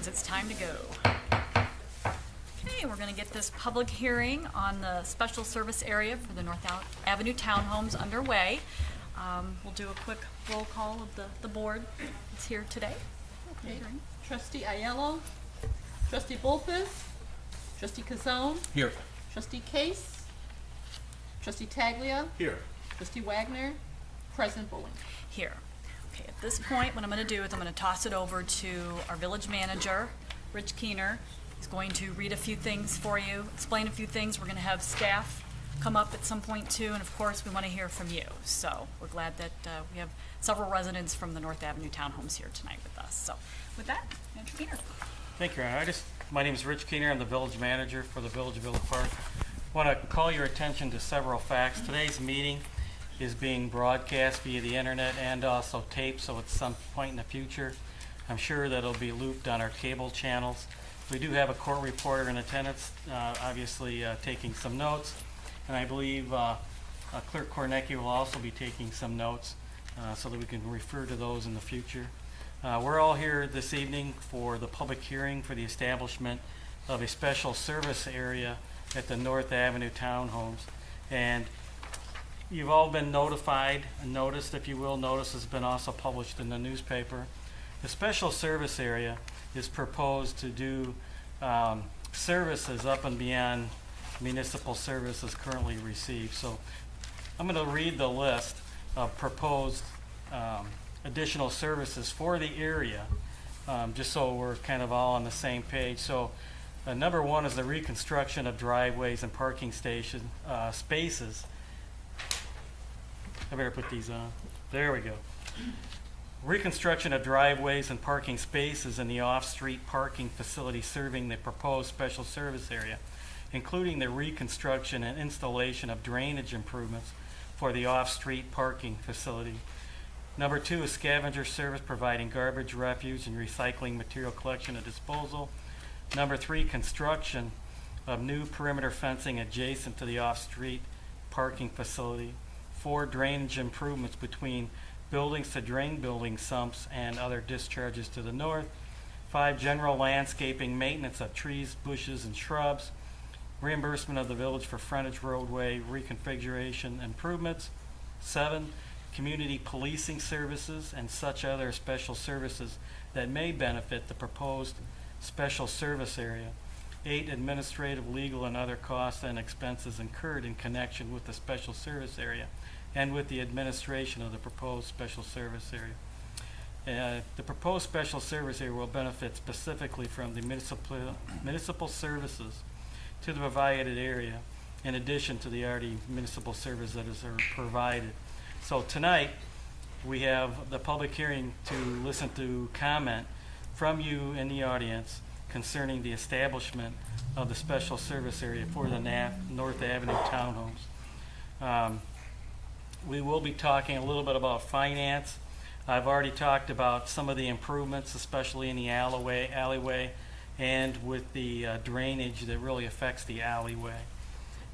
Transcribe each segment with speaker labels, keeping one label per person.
Speaker 1: citizens, it's time to go. Okay, we're going to get this public hearing on the special service area for the North Avenue Townhomes underway. We'll do a quick roll call of the board that's here today.
Speaker 2: Okay. Trustee Aiello, Trustee Bullfus, Trustee Kazone,
Speaker 3: Here.
Speaker 2: Trustee Case, Trustee Taglia,
Speaker 3: Here.
Speaker 2: Trustee Wagner, President Bowling.
Speaker 1: Here. Okay, at this point, what I'm going to do is I'm going to toss it over to our village manager, Rich Keener. He's going to read a few things for you, explain a few things. We're going to have staff come up at some point too, and of course, we want to hear from you. So we're glad that we have several residents from the North Avenue Townhomes here tonight with us. So with that, Manager Keener.
Speaker 4: Thank you, Your Honor. My name is Rich Keener. I'm the village manager for the Village of Villa Park. I want to call your attention to several facts. Today's meeting is being broadcast via the internet and also taped, so at some point in the future, I'm sure that it'll be looped on our cable channels. We do have a court reporter in attendance, obviously taking some notes, and I believe Clerk Kornecki will also be taking some notes so that we can refer to those in the future. We're all here this evening for the public hearing for the establishment of a special service area at the North Avenue Townhomes. And you've all been notified, and noticed, if you will. Notice has been also published in the newspaper. The special service area is proposed to do services up and beyond municipal services currently received. So I'm going to read the list of proposed additional services for the area, just so we're kind of all on the same page. So number one is the reconstruction of driveways and parking station spaces. I better put these on. There we go. Reconstruction of driveways and parking spaces in the off-street parking facility serving the proposed special service area, including the reconstruction and installation of drainage improvements for the off-street parking facility. Number two is scavenger service providing garbage, refuse, and recycling material collection and disposal. Number three, construction of new perimeter fencing adjacent to the off-street parking facility. 4, drainage improvements between buildings to drain building sumps and other discharges to the north. 5, general landscaping, maintenance of trees, bushes, and shrubs. Reimbursement of the village for frontage roadway reconfiguration improvements. 7, community policing services and such other special services that may benefit the proposed special service area. 8, administrative, legal, and other costs and expenses incurred in connection with the special service area and with the administration of the proposed special service area. The proposed special service area will benefit specifically from the municipal services to the provided area, in addition to the already municipal services that are provided. So tonight, we have the public hearing to listen to comment from you in the audience concerning the establishment of the special service area for the North Avenue Townhomes. We will be talking a little bit about finance. I've already talked about some of the improvements, especially in the alleyway and with the drainage that really affects the alleyway.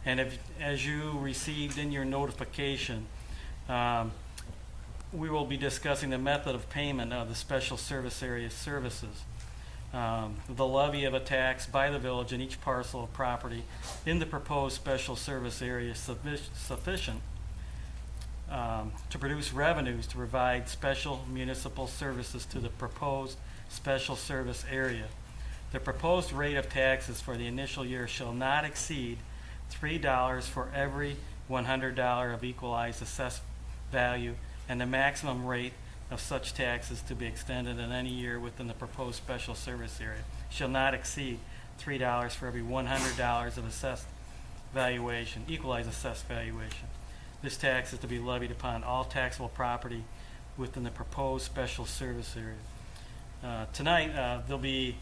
Speaker 4: And as you received in your notification, we will be discussing the method of payment of the special service area services. The levy of a tax by the village in each parcel of property in the proposed special service area is sufficient to produce revenues to provide special municipal services to the proposed special service area. The proposed rate of taxes for the initial year shall not exceed $3 for every $100 of equalized assessed value, and the maximum rate of such taxes to be extended in any year within the proposed special service area shall not exceed $3 for every $100 of assessed valuation, equalized assessed valuation. This tax is to be levied upon all taxable property within the proposed special service area. Tonight, there'll be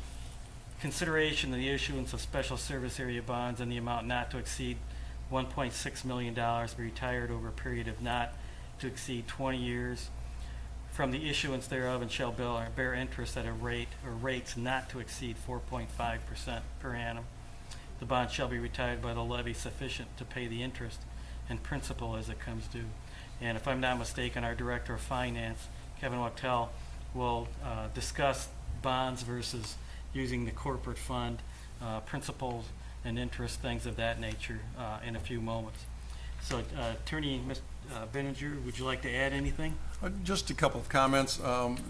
Speaker 4: consideration of the issuance of special service area bonds in the amount not to exceed $1.6 million to be retired over a period of not to exceed 20 years from the issuance thereof, and shall bear interest at a rate or rates not to exceed 4.5% per annum. The bond shall be retired by the levy sufficient to pay the interest and principal as it comes due. And if I'm not mistaken, our Director of Finance, Kevin Wachtel, will discuss bonds versus using the corporate fund, principles and interest, things of that nature in a few moments. So Attorney Benninger, would you like to add anything?
Speaker 3: Just a couple of comments.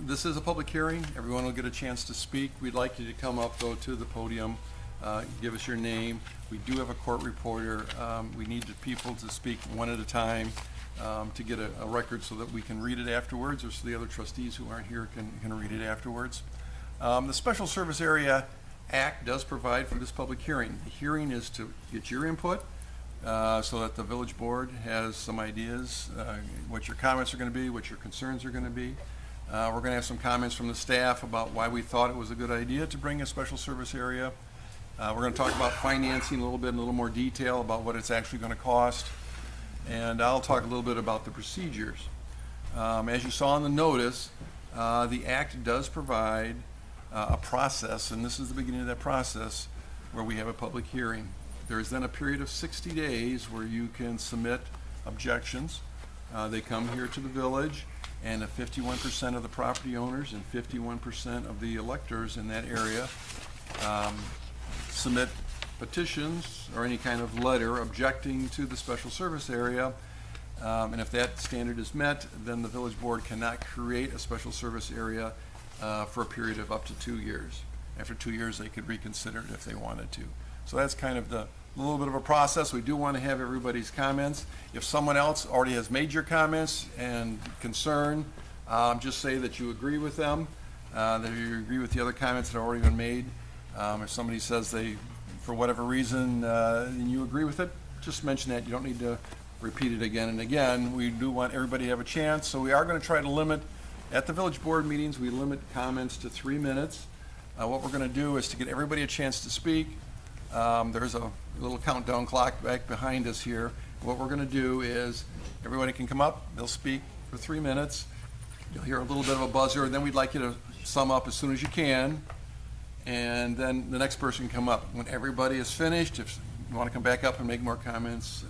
Speaker 3: This is a public hearing. Everyone will get a chance to speak. We'd like you to come up, though, to the podium, give us your name. We do have a court reporter. We need the people to speak one at a time to get a record so that we can read it afterwards, or so the other trustees who aren't here can read it afterwards. The Special Service Area Act does provide for this public hearing. The hearing is to get your input, so that the village board has some ideas, what your comments are going to be, what your concerns are going to be. We're going to have some comments from the staff about why we thought it was a good idea to bring a special service area. We're going to talk about financing a little bit in a little more detail about what it's actually going to cost. And I'll talk a little bit about the procedures. As you saw in the notice, the Act does provide a process, and this is the beginning of that process, where we have a public hearing. There is then a period of 60 days where you can submit objections. They come here to the village, and 51% of the property owners and 51% of the electors in that area submit petitions or any kind of letter objecting to the special service area. And if that standard is met, then the village board cannot create a special service area for a period of up to 2 years. After 2 years, they could reconsider it if they wanted to. So that's kind of the little bit of a process. We do want to have everybody's comments. If someone else already has made your comments and concern, just say that you agree with them, that you agree with the other comments that have already been made. If somebody says they, for whatever reason, and you agree with it, just mention that. You don't need to repeat it again and again. We do want everybody to have a chance, so we are going to try to limit, at the village board meetings, we limit comments to 3 minutes. What we're going to do is to get everybody a chance to speak. There's a little countdown clock back behind us here. What we're going to do is everybody can come up, they'll speak for 3 minutes. You'll hear a little bit of a buzzer, and then we'd like you to sum up as soon as you can. And then the next person can come up. When everybody is finished, if you want to come back up and make more comments,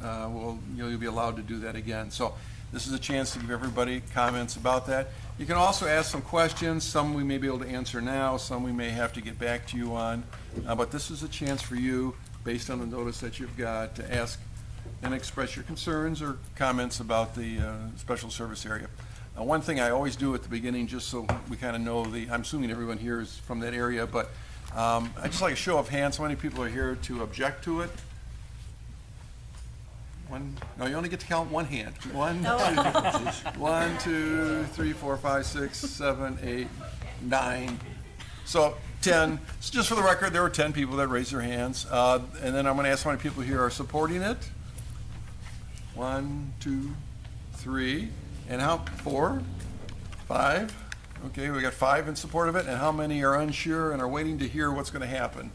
Speaker 3: you'll be allowed to do that again. So this is a chance to give everybody comments about that. You can also ask some questions. Some we may be able to answer now, some we may have to get back to you on. But this is a chance for you, based on the notice that you've got, to ask and express your concerns or comments about the special service area. One thing I always do at the beginning, just so we kind of know I'm assuming everyone here is from that area, but I'd just like a show of hands. How many people are here to object to it? One? No, you only get to count one hand. 1, 2, 3, 4, 5, 6, 7, 8, 9. So 10. So just for the record, there were 10 people that raised their hands. And then I'm going to ask how many people here are supporting it. 1, 2, 3. And how? 4? 5? Okay, we got 5 in support of it. And how many are unsure and are waiting to hear what's going to happen?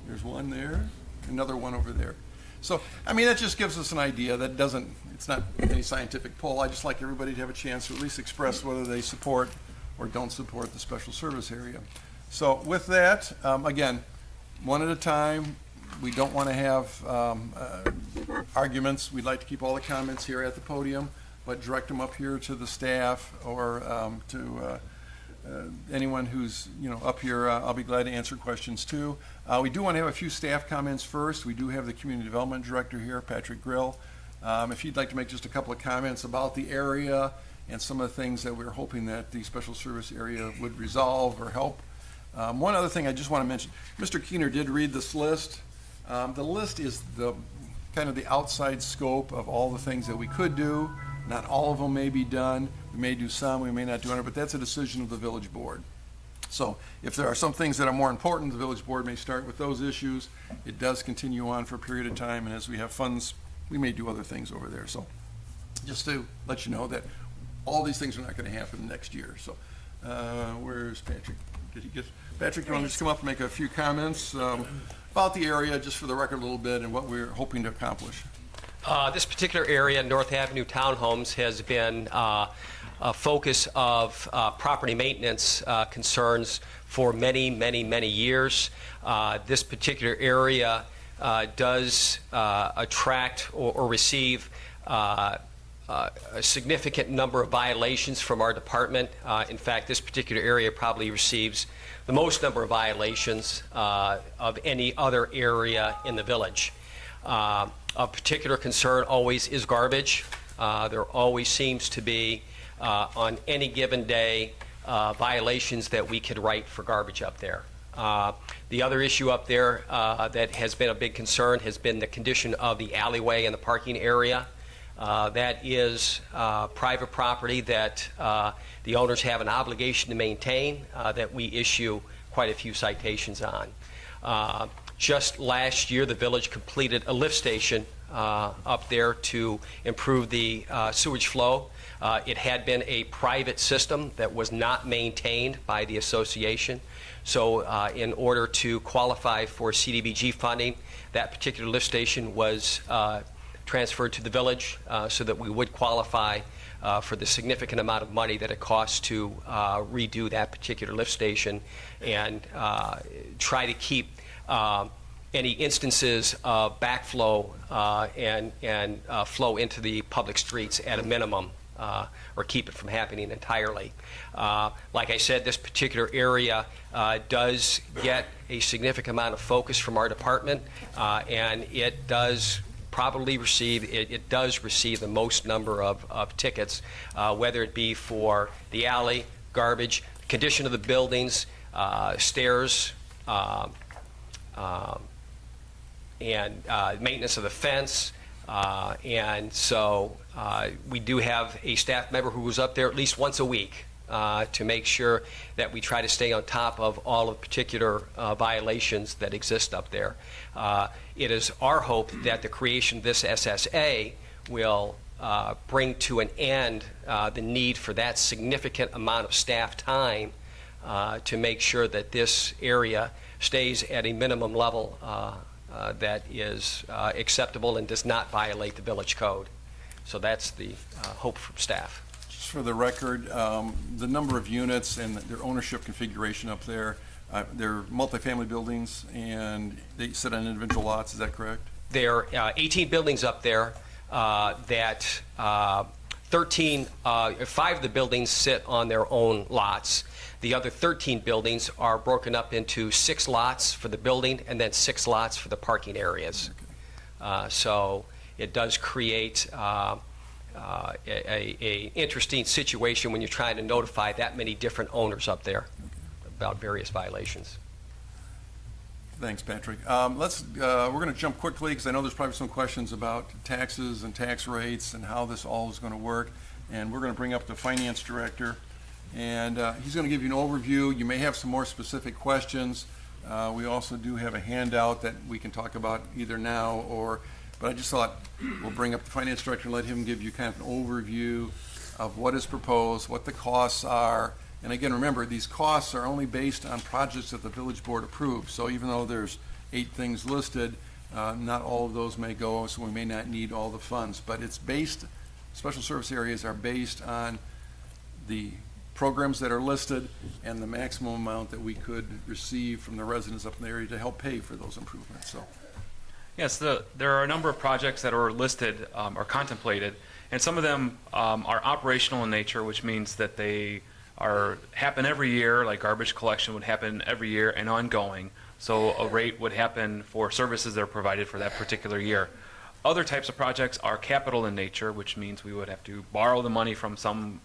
Speaker 3: There's one there, another one over there. So, I mean, that just gives us an idea. It's not any scientific poll. I just like everybody to have a chance to at least express whether they support or don't support the special service area. So with that, again, one at a time. We don't want to have arguments. We'd like to keep all the comments here at the podium, but direct them up here to the staff or to anyone who's up here. I'll be glad to answer questions too. We do want to have a few staff comments first. We do have the Community Development Director here, Patrick Grill. If you'd like to make just a couple of comments about the area and some of the things that we're hoping that the special service area would resolve or help. One other thing I just want to mention, Mr. Keener did read this list. The list is the kind of the outside scope of all the things that we could do. Not all of them may be done. We may do some, we may not do any, but that's a decision of the village board. So if there are some things that are more important, the village board may start with those issues. It does continue on for a period of time, and as we have funds, we may do other things over there. So just to let you know that all these things are not going to happen next year. So where's Patrick? Did he get Patrick? You want to just come up and make a few comments about the area, just for the record a little bit, and what we're hoping to accomplish?
Speaker 5: This particular area, North Avenue Townhomes, has been a focus of property maintenance concerns for many, many, many years. This particular area does attract or receive a significant number of violations from our department. In fact, this particular area probably receives the most number of violations of any other area in the village. Of particular concern always is garbage. There always seems to be, on any given day, violations that we could write for garbage up there. The other issue up there that has been a big concern has been the condition of the alleyway and the parking area. That is private property that the owners have an obligation to maintain, that we issue quite a few citations on. Just last year, the village completed a lift station up there to improve the sewage flow. It had been a private system that was not maintained by the association. So in order to qualify for CDBG funding, that particular lift station was transferred to the village so that we would qualify for the significant amount of money that it costs to redo that particular lift station and try to keep any instances of backflow and flow into the public streets at a minimum, or keep it from happening entirely. Like I said, this particular area does get a significant amount of focus from our department, and it does probably receive, it does receive the most number of tickets, whether it be for the alley, garbage, condition of the buildings, stairs, and maintenance of the fence. And so we do have a staff member who goes up there at least once a week to make sure that we try to stay on top of all of the particular violations that exist up there. It is our hope that the creation of this SSA will bring to an end the need for that significant amount of staff time to make sure that this area stays at a minimum level that is acceptable and does not violate the village code. So that's the hope from staff.
Speaker 3: Just for the record, the number of units and their ownership configuration up there, they're multifamily buildings and they sit on individual lots, is that correct?
Speaker 5: There are 18 buildings up there that 5 of the buildings sit on their own lots. The other 13 buildings are broken up into 6 lots for the building and then 6 lots for the parking areas. So it does create a interesting situation when you're trying to notify that many different owners up there about various violations.
Speaker 3: Thanks, Patrick. We're going to jump quickly because I know there's probably some questions about taxes and tax rates and how this all is going to work. And we're going to bring up the finance director. And he's going to give you an overview. You may have some more specific questions. We also do have a handout that we can talk about either now or, but I just thought we'll bring up the finance director and let him give you kind of an overview of what is proposed, what the costs are. And again, remember, these costs are only based on projects that the village board approves. So even though there's 8 things listed, not all of those may go, so we may not need all the funds. But it's based, special service areas are based on the programs that are listed and the maximum amount that we could receive from the residents up in the area to help pay for those improvements. So,
Speaker 6: yes, there are a number of projects that are listed or contemplated, and some of them are operational in nature, which means that they happen every year, like garbage collection would happen every year and ongoing. So a rate would happen for services that are provided for that particular year. Other types of projects are capital in nature, which means we would have to borrow the money from some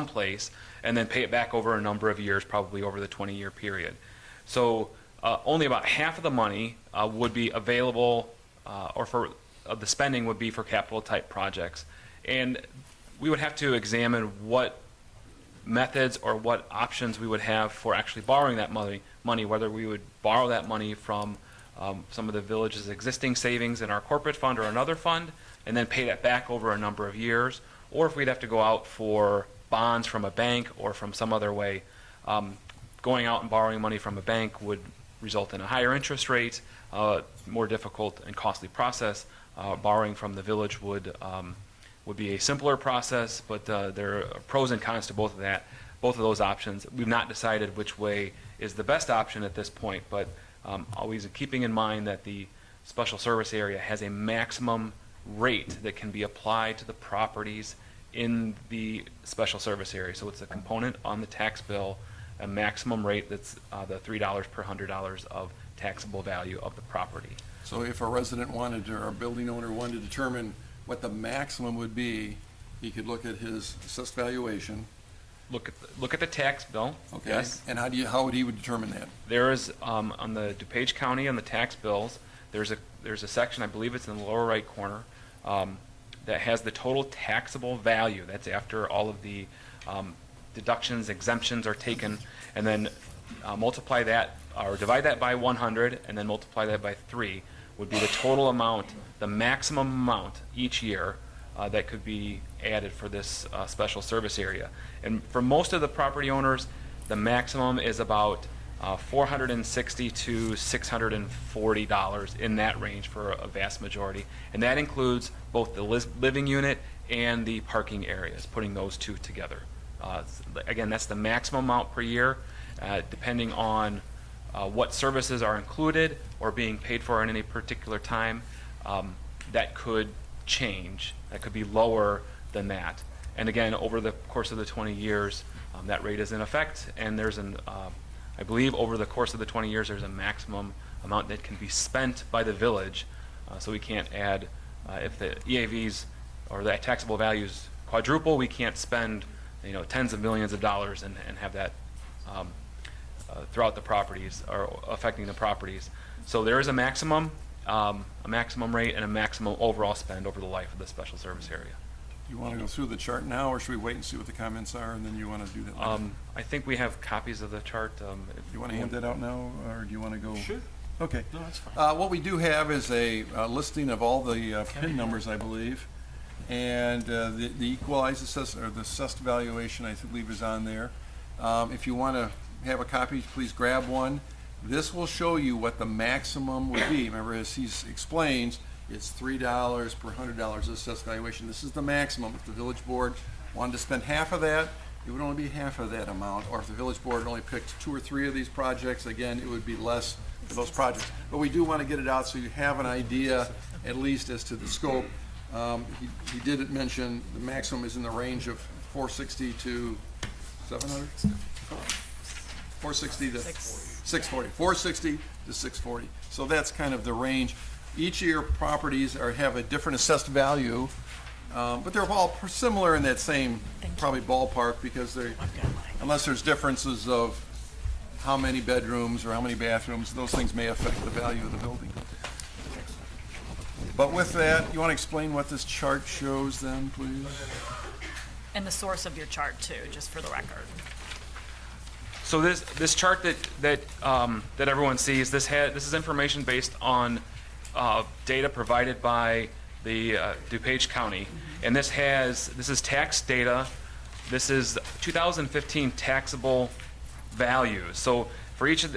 Speaker 6: place and then pay it back over a number of years, probably over the 20-year period. So only about half of the money would be available, or for the spending would be for capital type projects. And we would have to examine what methods or what options we would have for actually borrowing that money, whether we would borrow that money from some of the village's existing savings in our corporate fund or another fund and then pay that back over a number of years, or if we'd have to go out for bonds from a bank or from some other way. Going out and borrowing money from a bank would result in a higher interest rate, more difficult and costly process. Borrowing from the village would be a simpler process, but there are pros and cons to both of those options. We've not decided which way is the best option at this point, but always keeping in mind that the special service area has a maximum rate that can be applied to the properties in the special service area. So it's a component on the tax bill, a maximum rate that's the $3 per $100 of taxable value of the property.
Speaker 3: So if a resident wanted to, or a building owner wanted to determine what the maximum would be, he could look at his assessed valuation.
Speaker 6: Look at the tax bill.
Speaker 3: Okay.
Speaker 6: Yes.
Speaker 3: And how would he would determine that?
Speaker 6: There is on the DuPage County on the tax bills. There's a section, I believe it's in the lower right corner, that has the total taxable value. That's after all of the deductions, exemptions are taken, and then multiply that or divide that by 100, and then multiply that by 3 would be the total amount, the maximum amount each year that could be added for this special service area. And for most of the property owners, the maximum is about $460 to $640 in that range for a vast majority. And that includes both the living unit and the parking areas, putting those two together. Again, that's the maximum amount per year, depending on what services are included or being paid for in any particular time. That could change. That could be lower than that. And again, over the course of the 20 years, that rate is in effect, and there's I believe over the course of the 20 years, there's a maximum amount that can be spent by the village. So we can't add, if the EAVs or the taxable values quadruple, we can't spend tens of millions of dollars and have that throughout the properties or affecting the properties. So there is a maximum rate and a maximum overall spend over the life of the special service area.
Speaker 3: You want to go through the chart now, or should we wait and see what the comments are, and then you want to do that later?
Speaker 6: I think we have copies of the chart.
Speaker 3: You want to hand that out now, or do you want to go?
Speaker 4: Sure.
Speaker 3: Okay.
Speaker 4: No, that's fine.
Speaker 3: What we do have is a listing of all the PIN numbers, I believe, and the equalized assessed, or the assessed valuation, I believe, is on there. If you want to have a copy, please grab one. This will show you what the maximum would be. Remember, as he explains, it's $3 per $100 assessed valuation. This is the maximum. If the village board wanted to spend half of that, it would only be half of that amount. Or if the village board only picked 2 or 3 of these projects, again, it would be less for those projects. But we do want to get it out so you have an idea, at least as to the scope. He did mention the maximum is in the range of 460 to 700? 460 to 640. 460 to 640. So that's kind of the range. Each of your properties have a different assessed value, but they're all similar in that same probably ballpark, because unless there's differences of how many bedrooms or how many bathrooms, those things may affect the value of the building. But with that, you want to explain what this chart shows then, please?
Speaker 1: And the source of your chart too, just for the record.
Speaker 6: So this chart that everyone sees, this is information based on data provided by the DuPage County, and this is tax data. This is 2015 taxable values. So for each of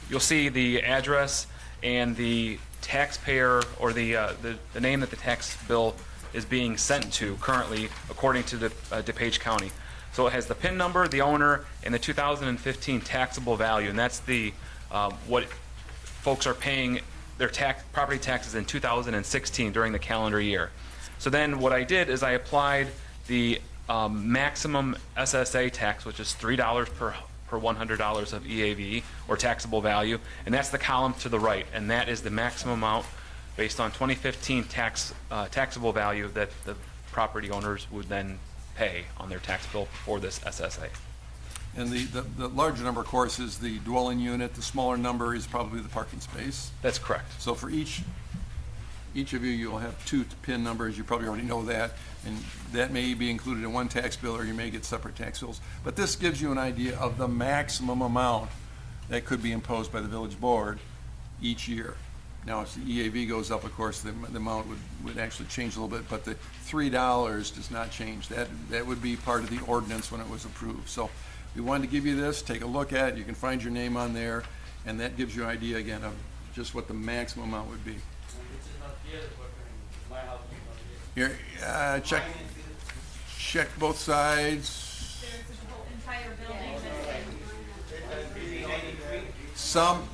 Speaker 6: you'll see the address and the taxpayer, or the name that the tax bill is being sent to currently, according to the DuPage County. So it has the PIN number, the owner, and the 2015 taxable value, and that's the what folks are paying their property taxes in 2016 during the calendar year. So then what I did is I applied the maximum SSA tax, which is $3 per $100 of EAV, or taxable value, and that's the column to the right, and that is the maximum amount based on 2015 taxable value that the property owners would then pay on their tax bill for this SSA.
Speaker 3: And the larger number, of course, is the dwelling unit. The smaller number is probably the parking space.
Speaker 6: That's correct.
Speaker 3: So for each of you, you'll have 2 PIN numbers. You probably already know that, and that may be included in one tax bill, or you may get separate tax bills. But this gives you an idea of the maximum amount that could be imposed by the village board each year. Now, if the EAV goes up, of course, the amount would actually change a little bit, but the $3 does not change. That would be part of the ordinance when it was approved. So we wanted to give you this. Take a look at it. You can find your name on there, and that gives you an idea, again, of just what the maximum amount would be. Here, check both sides.
Speaker 7: There's the whole entire building.
Speaker 3: Some,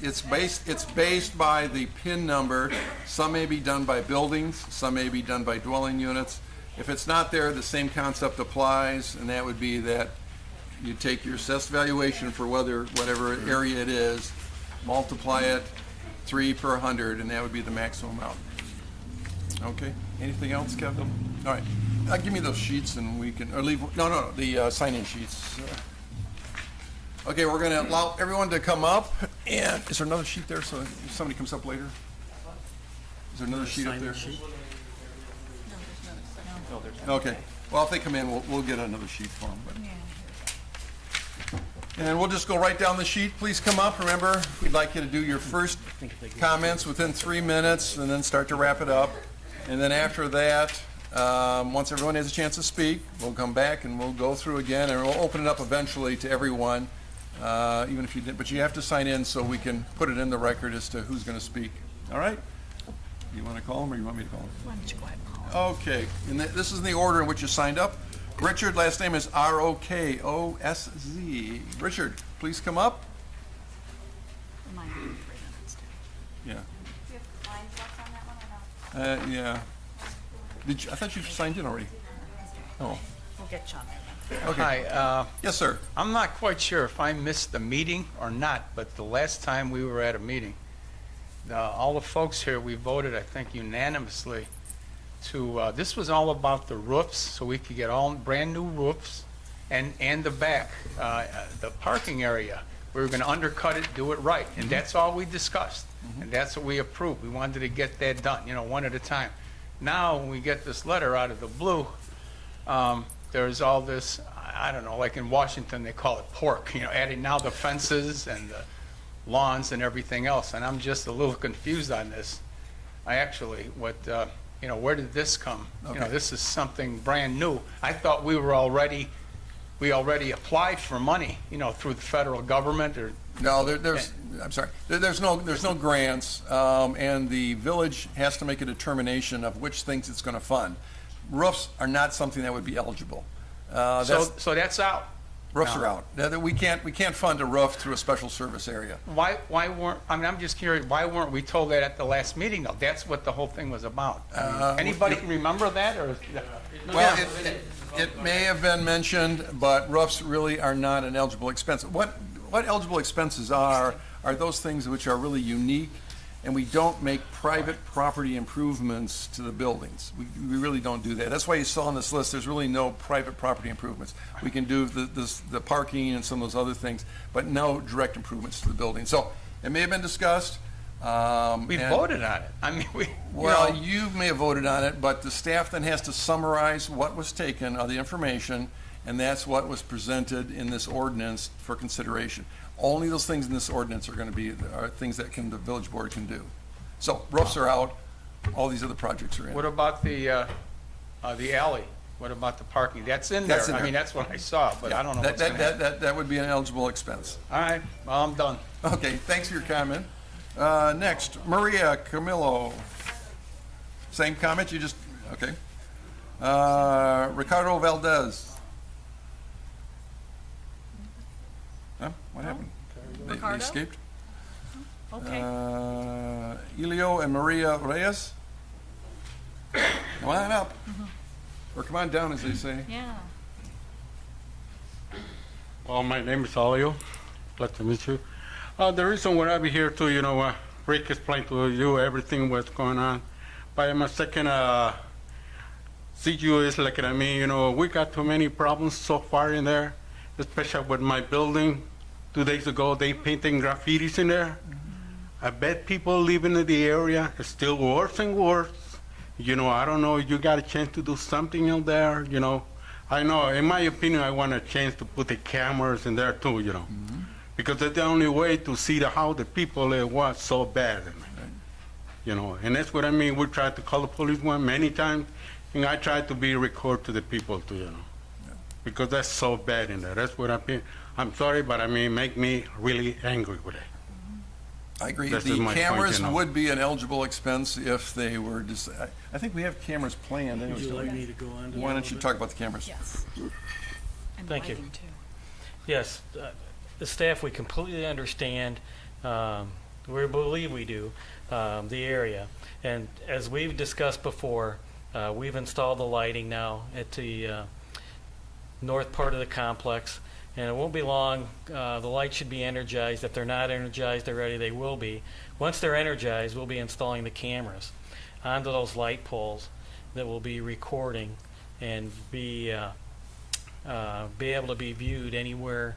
Speaker 3: it's based by the PIN number. Some may be done by buildings, some may be done by dwelling units. If it's not there, the same concept applies, and that would be that you take your assessed valuation for whatever area it is, multiply it 3 per 100, and that would be the maximum amount. Okay, anything else, Kevin? All right, give me those sheets and we can, or leave, no, the sign-in sheets. Okay, we're gonna allow everyone to come up, and is there another sheet there, so if somebody comes up later? Is there another sheet up there? Okay, well, if they come in, we'll get another sheet for them. And we'll just go right down the sheet. Please come up. Remember, we'd like you to do your first comments within 3 minutes and then start to wrap it up. And then after that, once everyone has a chance to speak, we'll come back and we'll go through again, and we'll open it up eventually to everyone, even if you didn't. But you have to sign in so we can put it in the record as to who's going to speak. All right? You want to call them or you want me to call them?
Speaker 1: Why don't you go ahead and call?
Speaker 3: Okay, and this is in the order in which you signed up. Richard, last name is Rokosz. Richard, please come up.
Speaker 1: Remind me in 3 minutes, too.
Speaker 3: Yeah.
Speaker 7: Do you have lines left on that one or no?
Speaker 3: Yeah. I thought you signed in already. Oh,
Speaker 1: We'll get John.
Speaker 3: okay.
Speaker 8: Hi,
Speaker 3: Yes, sir.
Speaker 8: I'm not quite sure if I missed the meeting or not, but the last time we were at a meeting, all the folks here, we voted, I think unanimously, to, this was all about the roofs, so we could get all brand-new roofs, and the back, the parking area. We were going to undercut it, do it right, and that's all we discussed, and that's what we approved. We wanted to get that done, one at a time. Now, when we get this letter out of the blue, there's all this, I don't know, like in Washington, they call it pork, adding now the fences and the lawns and everything else, and I'm just a little confused on this. Where did this come?
Speaker 3: Okay.
Speaker 8: This is something brand new. I thought we already applied for money, through the federal government or.
Speaker 3: No, I'm sorry. There's no grants, and the village has to make a determination of which things it's going to fund. Roofs are not something that would be eligible.
Speaker 8: So that's out.
Speaker 3: Roofs
Speaker 8: No.
Speaker 3: are out. We can't fund a roof through a special service area.
Speaker 8: Why weren't, I'm just curious, why weren't we told that at the last meeting though? That's what the whole thing was about. Anybody remember that or?
Speaker 3: Well, it may have been mentioned, but roofs really are not an eligible expense. What eligible expenses are those things which are really unique, and we don't make private property improvements to the buildings. We really don't do that. That's why you saw on this list, there's really no private property improvements. We can do the parking and some of those other things, but no direct improvements to the building. So it may have been discussed.
Speaker 8: We voted on it. I mean,
Speaker 3: Well, you may have voted on it, but the staff then has to summarize what was taken of the information, and that's what was presented in this ordinance for consideration. Only those things in this ordinance are things that the village board can do. So roofs are out, all these other projects are in.
Speaker 8: What about the alley? What about the parking? That's in there.
Speaker 3: That's in there.
Speaker 8: I mean, that's what I saw, but I don't know what's gonna happen.
Speaker 3: That would be an eligible expense.
Speaker 8: All right, well, I'm done.
Speaker 3: Okay, thanks for your comment. Next, Maria Camillo. Same comment, you just, okay. Ricardo Valdez. Huh? What happened? They
Speaker 1: Ricardo?
Speaker 3: escaped?
Speaker 1: Okay.
Speaker 3: Elio and Maria Reyes. Come on up. Or come on down, as they say.
Speaker 1: Yeah.
Speaker 9: Well, my name is Alio. Glad to meet you. The reason why I'm here too, Rick explained to you everything what's going on. But my second CGU is like, we got too many problems so far in there, especially with my building. 2 days ago, they painting graffitis in there. I bet people living in the area is still worse and worse. I don't know, you got a chance to do something in there, I know, in my opinion, I want a chance to put the cameras in there too, because that's the only way to see how the people was so bad. And that's what I mean. We tried to call the police many times, and I tried to be record to the people too, because that's so bad in there. That's what I'm sorry, but make me really angry with it.
Speaker 3: I agree.
Speaker 9: This
Speaker 3: The
Speaker 9: is my point,
Speaker 3: cameras would be an eligible expense if they were I think we have cameras planned.
Speaker 4: Would
Speaker 3: Anyways,
Speaker 4: you
Speaker 3: don't
Speaker 4: like
Speaker 3: we?
Speaker 4: me to go on?
Speaker 3: Why don't you talk about the cameras?
Speaker 1: Yes. And
Speaker 4: Thank you.
Speaker 1: lighting, too.
Speaker 4: Yes, the staff, we completely understand we believe we do, the area. And as we've discussed before, we've installed the lighting now at the north part of the complex, and it won't be long. The lights should be energized. If they're not energized already, they will be. Once they're energized, we'll be installing the cameras onto those light poles that will be recording and be able to be viewed anywhere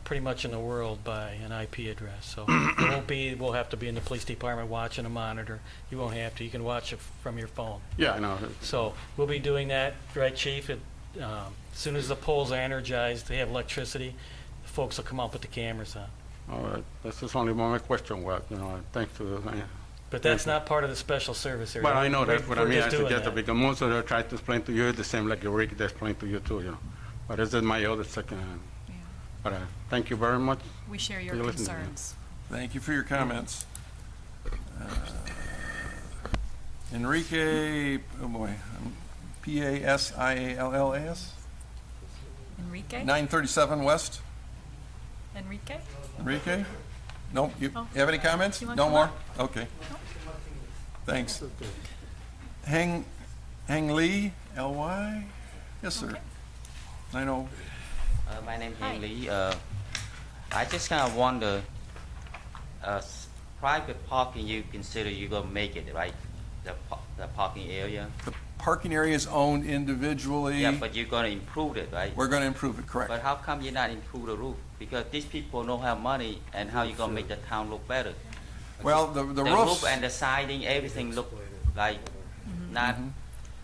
Speaker 4: pretty much in the world by an IP address. So it won't be, we'll have to be in the police department watching a monitor. You won't have to. You can watch it from your phone.
Speaker 9: Yeah, I know.
Speaker 4: So we'll be doing that, right, Chief? As soon as the poles are energized, they have electricity, the folks will come up with the cameras on.
Speaker 9: All right, that's just only my question was, thanks to,
Speaker 4: But that's not part of the special service area.
Speaker 9: but I know that's what I
Speaker 4: We're
Speaker 9: mean, I
Speaker 4: just doing
Speaker 9: suggest
Speaker 4: that.
Speaker 9: because most of them try to explain to you the same like Rick explained to you too, But this is my other second,
Speaker 1: Yeah.
Speaker 9: but thank you very much.
Speaker 1: We share your
Speaker 9: You listen to me.
Speaker 1: concerns.
Speaker 3: Thank you for your comments. Enrique, oh boy, P-A-S-I-A-L-L-A-S?
Speaker 1: Enrique?
Speaker 3: 937 West.
Speaker 1: Enrique?
Speaker 3: Enrique? No, you
Speaker 1: Oh.
Speaker 3: have any comments?
Speaker 1: You want
Speaker 3: No
Speaker 1: to come
Speaker 3: more?
Speaker 1: up?
Speaker 3: Okay. Thanks. Hang Lee, L-Y? Yes, sir.
Speaker 1: Okay.
Speaker 3: I know.
Speaker 10: My name is
Speaker 1: Hi.
Speaker 10: Heng Lee. I just kind of wonder, private parking, you consider you're going to make it, right? The parking area?
Speaker 3: The parking area is owned individually.
Speaker 10: Yeah, but you're going to improve it, right?
Speaker 3: We're going to improve it, correct?
Speaker 10: But how come you're not improve the roof? Because these people don't have money, and how you going to make the town look better?
Speaker 3: Well, the
Speaker 10: The
Speaker 3: roofs,
Speaker 10: roof and the siding, everything look like not...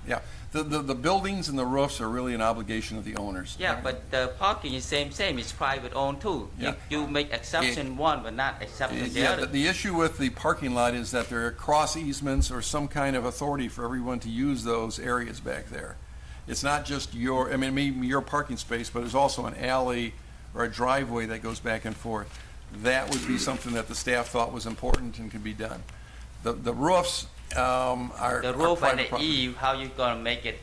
Speaker 3: yeah, the buildings and the roofs are really an obligation of the owners.
Speaker 10: Yeah, but the parking is same. It's private owned too.
Speaker 3: Yeah.
Speaker 10: You make exception one, but not exception the
Speaker 3: Yeah,
Speaker 10: other.
Speaker 3: the issue with the parking lot is that there are cross easements or some kind of authority for everyone to use those areas back there. It's not just your, I mean, maybe your parking space, but there's also an alley or a driveway that goes back and forth. That would be something that the staff thought was important and could be done. The roofs are
Speaker 10: The
Speaker 3: are
Speaker 10: roof and
Speaker 3: private
Speaker 10: the
Speaker 3: property.
Speaker 10: eave, how you gonna make it,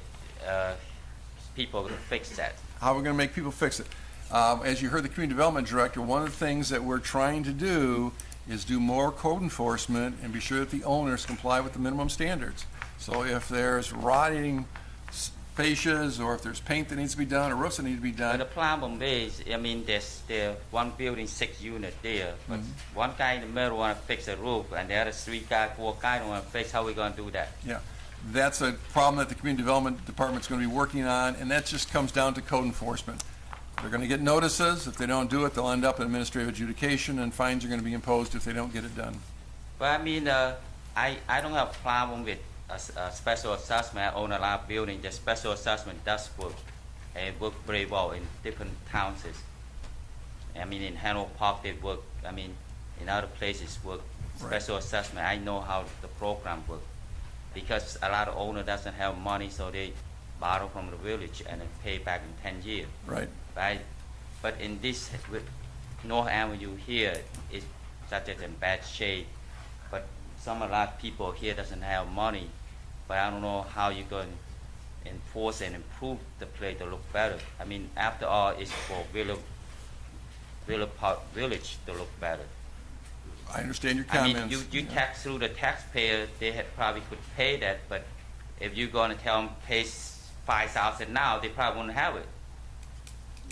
Speaker 10: people fix that?
Speaker 3: How we're going to make people fix it. As you heard the community development director, one of the things that we're trying to do is do more code enforcement and be sure that the owners comply with the minimum standards. So if there's rotting fascias or if there's paint that needs to be done or roofs that need to be
Speaker 10: But
Speaker 3: done,
Speaker 10: the problem is, I mean, there's one building, 6 units there, but one guy in the middle wanna fix the roof, and the other 3 guys, 4 guys don't wanna fix, how we gonna do that?
Speaker 3: yeah, that's a problem that the community development department's going to be working on, and that just comes down to code enforcement. They're going to get notices. If they don't do it, they'll end up in administrative adjudication, and fines are going to be imposed if they don't get it done.
Speaker 10: But I mean, I don't have a problem with a special assessment. I own a lot of buildings. The special assessment does work, and work very well in different towns. I mean, in Hanover Park, they work. I mean, in other places work.
Speaker 3: Right.
Speaker 10: Special assessment, I know how the program works. Because a lot of owner doesn't have money, so they borrow from the village and then pay back in 10 years.
Speaker 3: Right.
Speaker 10: Right? But in this, with North Avenue here, is such as in bad shape. But a lot of people here doesn't have money. But I don't know how you're going to enforce and improve the place to look better. I mean, after all, it's for village to look better.
Speaker 3: I understand your
Speaker 10: I mean,
Speaker 3: comments.
Speaker 10: you tax through the taxpayer, they probably could pay that, but if you're going to tell them pay 5,000 now, they probably won't have it.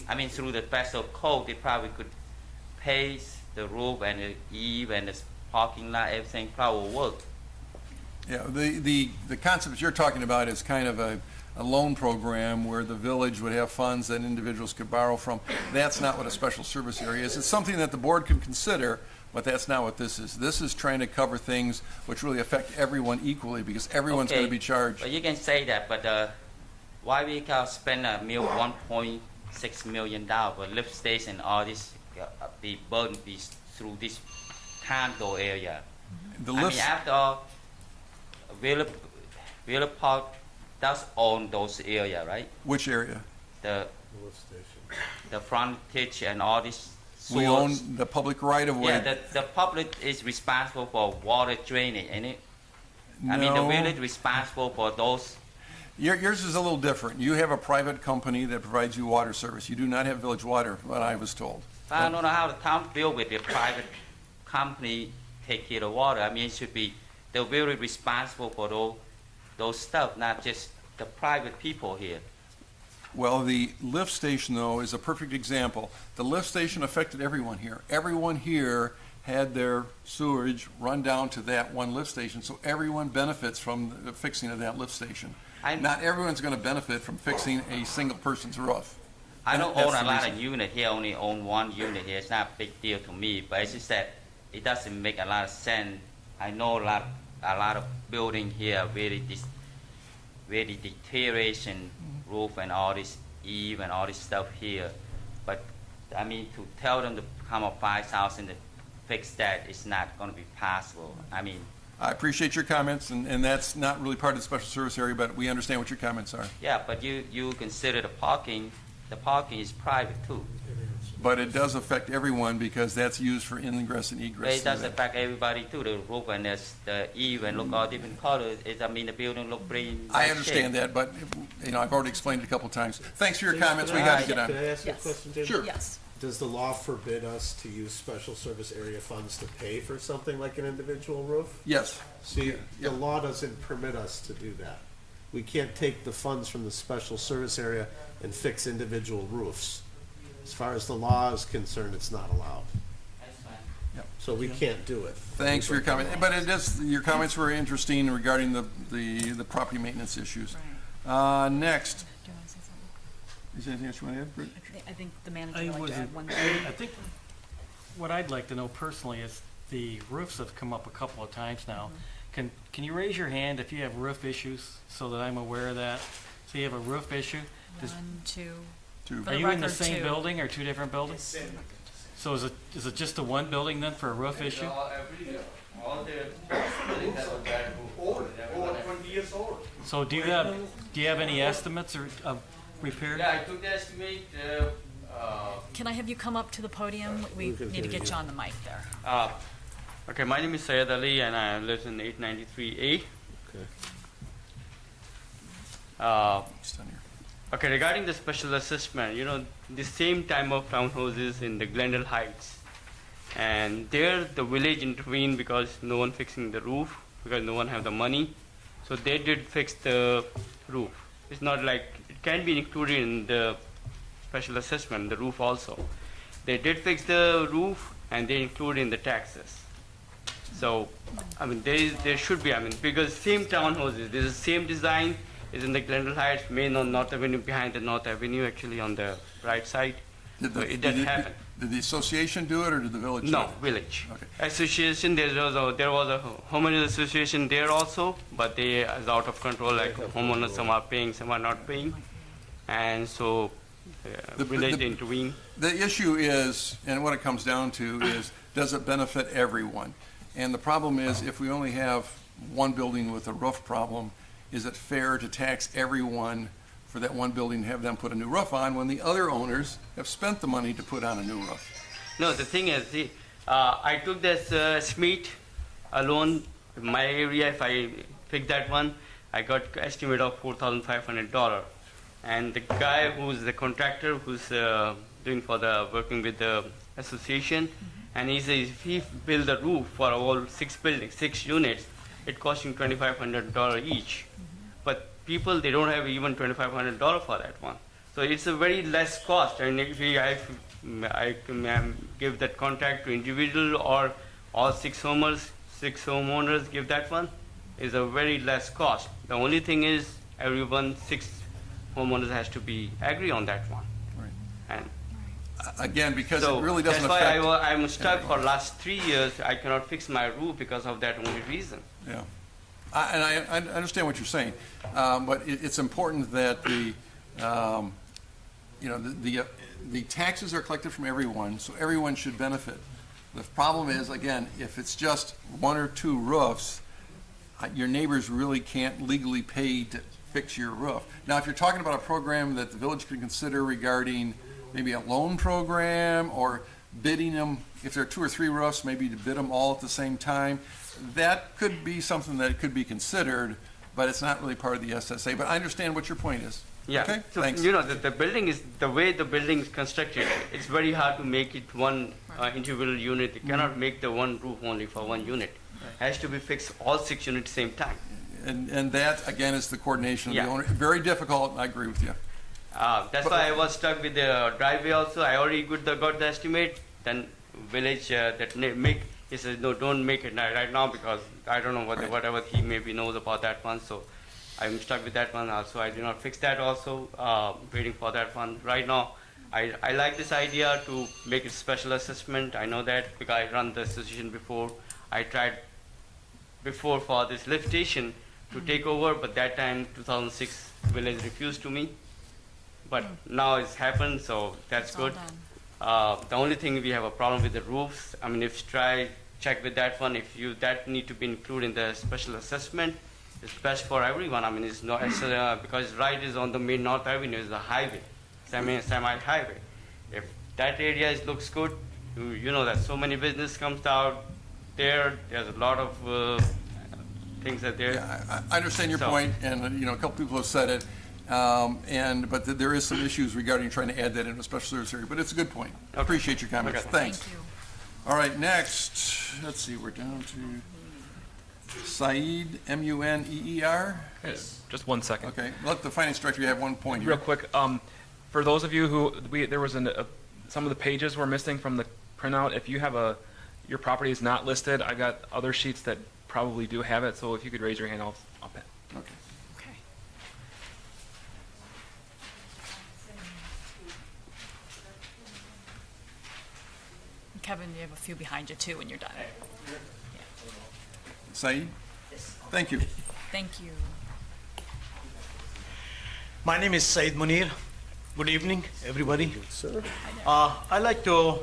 Speaker 10: I mean, through the special code, they probably could pay the roof and the eave and the parking lot, everything probably will work.
Speaker 3: Yeah, the concept that you're talking about is kind of a loan program where the village would have funds that individuals could borrow from. That's not what a special service area is. It's something that the board can consider, but that's not what this is. This is trying to cover things which really affect everyone equally because everyone's going to be charged.
Speaker 10: But you can say that, but why we can spend $1.6 million for lift station, all this, the burden be through this condo area?
Speaker 3: The
Speaker 10: I mean,
Speaker 3: lifts,
Speaker 10: after all, Villa Park does own those area, right?
Speaker 3: which area?
Speaker 10: The frontage and all this.
Speaker 3: We own the public right-of-way.
Speaker 10: Yeah, the public is responsible for water drainage, ain't it? I mean, the
Speaker 3: No.
Speaker 10: village responsible for those.
Speaker 3: Yours is a little different. You have a private company that provides you water service. You do not have village water, what I was told.
Speaker 10: I don't know how the town deal with the private company take care of water. I mean, it should be, they're very responsible for those stuff, not just the private people here.
Speaker 3: Well, the lift station, though, is a perfect example. The lift station affected everyone here. Everyone here had their sewage run down to that one lift station, so everyone benefits from the fixing of that lift station. Not everyone's going to benefit from fixing a single person's roof.
Speaker 10: I don't
Speaker 3: That's
Speaker 10: own
Speaker 3: the
Speaker 10: a lot
Speaker 3: reason.
Speaker 10: of unit here, only own one unit here. It's not a big deal to me, but it's just that it doesn't make a lot of sense. I know a lot of building here really deterioration, roof and all this eave and all this stuff here. But I mean, to tell them to come up 5,000 to fix that, it's not going to be possible. I mean,
Speaker 3: I appreciate your comments, and that's not really part of the special service area, but we understand what your comments are.
Speaker 10: yeah, but you consider the parking is private too.
Speaker 3: But it does affect everyone because that's used for ingress and
Speaker 10: But
Speaker 3: egress.
Speaker 10: it does affect everybody too. The roof and the eave and look all different colors. I mean, the building look pretty.
Speaker 3: I understand that, but, you know, I've already explained it a couple of times. Thanks for your comments, we got to get on.
Speaker 11: Can I ask you a
Speaker 1: Yes.
Speaker 11: question, Jim?
Speaker 3: Sure.
Speaker 1: Yes.
Speaker 11: Does the law forbid us to use special service area funds to pay for something like an individual roof?
Speaker 3: Yes.
Speaker 11: See, the law doesn't permit us to do that. We can't take the funds from the special service area and fix individual roofs. As far as the law is concerned, it's not allowed.
Speaker 10: That's fine.
Speaker 11: So we can't do it.
Speaker 3: Thanks for your comment. But it is, your comments were interesting regarding the property maintenance issues. Next,
Speaker 1: Do you want to say something?
Speaker 3: is there anything else you want to add, Britt?
Speaker 1: I think the manager
Speaker 4: I
Speaker 1: would like to
Speaker 4: wasn't,
Speaker 1: add one thing.
Speaker 4: I think what I'd like to know personally is the roofs have come up a couple of times now. Can you raise your hand if you have roof issues so that I'm aware of that? So you have a roof issue? Does-
Speaker 1: 1, 2.
Speaker 3: Two.
Speaker 1: For
Speaker 4: Are
Speaker 1: the
Speaker 4: you in the
Speaker 1: record,
Speaker 4: same
Speaker 1: two.
Speaker 4: building or two different buildings? So is it just the one building then for a roof issue?
Speaker 10: All the buildings that were bad roof.
Speaker 9: 20 years old.
Speaker 4: So do you have any estimates of repair?
Speaker 10: Yeah, I took the estimate.
Speaker 1: Can I have you come up to the podium? We need to get you on the mic there.
Speaker 12: Okay, my name is Syed Ali and I live in 893A.
Speaker 3: Stand here.
Speaker 12: Okay, regarding the special assessment, you know, the same type of townhouses in the Glendale Heights. And there the village intervened because no one fixing the roof, because no one have the money. So they did fix the roof. It's not like, it can be included in the special assessment, the roof also. They did fix the roof and they include in the taxes. So, I mean, there should be, I mean, because same townhouses, there's the same design, is in the Glendale Heights, main on North Avenue, behind the North Avenue, actually on the right side. So it doesn't happen.
Speaker 3: Did the association do it, or did the village do it?
Speaker 12: No, village.
Speaker 3: Okay.
Speaker 12: Association, there was a homeowners association there also, but they is out of control, like homeowners, some are paying, some are not paying. And so, village intervene.
Speaker 3: The issue is, and what it comes down to is, does it benefit everyone? And the problem is, if we only have one building with a roof problem, is it fair to tax everyone for that one building, have them put a new roof on, when the other owners have spent the money to put on a new roof?
Speaker 12: No, the thing is, see, I took this Smith alone, in my area, if I pick that one, I got estimate of $4,500. And the guy who's the contractor, who's doing for the, working with the association, and he says if he build the roof for all 6 buildings, 6 units, it costs him $2,500 each. But people, they don't have even $2,500 for that one. So it's a very less cost. And if I can give that contract to individual or all 6 homeowners give that one, is a very less cost. The only thing is everyone, 6 homeowners has to be agree on that one.
Speaker 3: Right.
Speaker 12: And
Speaker 3: Again, because
Speaker 12: so
Speaker 3: it really doesn't
Speaker 12: that's
Speaker 3: affect.
Speaker 12: why I'm stuck for last 3 years. I cannot fix my roof because of that only reason.
Speaker 3: Yeah. I understand what you're saying, but it's important that the taxes are collected from everyone, so everyone should benefit. The problem is, again, if it's just 1 or 2 roofs, your neighbors really can't legally pay to fix your roof. Now, if you're talking about a program that the village could consider regarding maybe a loan program or bidding them, if there are 2 or 3 roofs, maybe to bid them all at the same time, that could be something that could be considered, but it's not really part of the SSA. But I understand what your point is.
Speaker 12: Yeah.
Speaker 3: Okay,
Speaker 12: So,
Speaker 3: thanks.
Speaker 12: you know, the building is, the way the building is constructed, it's very hard to make it one individual unit. You cannot make the one roof only for one unit. Has to be fixed all 6 units same time.
Speaker 3: And that, again, is the coordination of the
Speaker 12: Yeah.
Speaker 3: owner. Very difficult, I agree with you.
Speaker 12: That's why I was stuck with the driveway also. I already got the estimate. Then village he says, no, don't make it right now because I don't know whatever he maybe knows about that one. So I'm stuck with that one also. I did not fix that also. Waiting for that one. Right now, I like this idea to make it special assessment. I know that because I run the association before. I tried before for this lift station to take over, but that time 2006 village refused to me. But now it's happened, so that's
Speaker 1: all
Speaker 12: good. The only thing we have a problem with the roofs. I mean, if check with that one, if that need to be included in the special assessment, it's best for everyone. I mean, it's not because right is on the main North Avenue is the highway, semi highway. If that area looks good, you know that so many business comes out there. There's a lot of things that there.
Speaker 3: Yeah, I understand your
Speaker 12: So-
Speaker 3: point, and a couple people have said it, but there is some issues regarding trying to add that in a special service area. But it's a good point. I appreciate your comments.
Speaker 12: Okay.
Speaker 3: Thanks.
Speaker 1: Thank you.
Speaker 3: All right, next, let's see, we're down to Saeed, Muneer.
Speaker 6: Just 1 second.
Speaker 3: Okay, let the finance director, you have one point here.
Speaker 6: Real quick, for those of you who there was some of the pages were missing from the printout. If you have your property is not listed, I got other sheets that probably do have it. So if you could raise your hand, I'll
Speaker 3: Okay.
Speaker 1: Okay. Kevin, you have a few behind you too when you're done.
Speaker 3: Saeed? Thank you.
Speaker 1: Thank you.
Speaker 13: My name is Said Munir. Good evening, everybody.
Speaker 11: Sir?
Speaker 13: I'd like to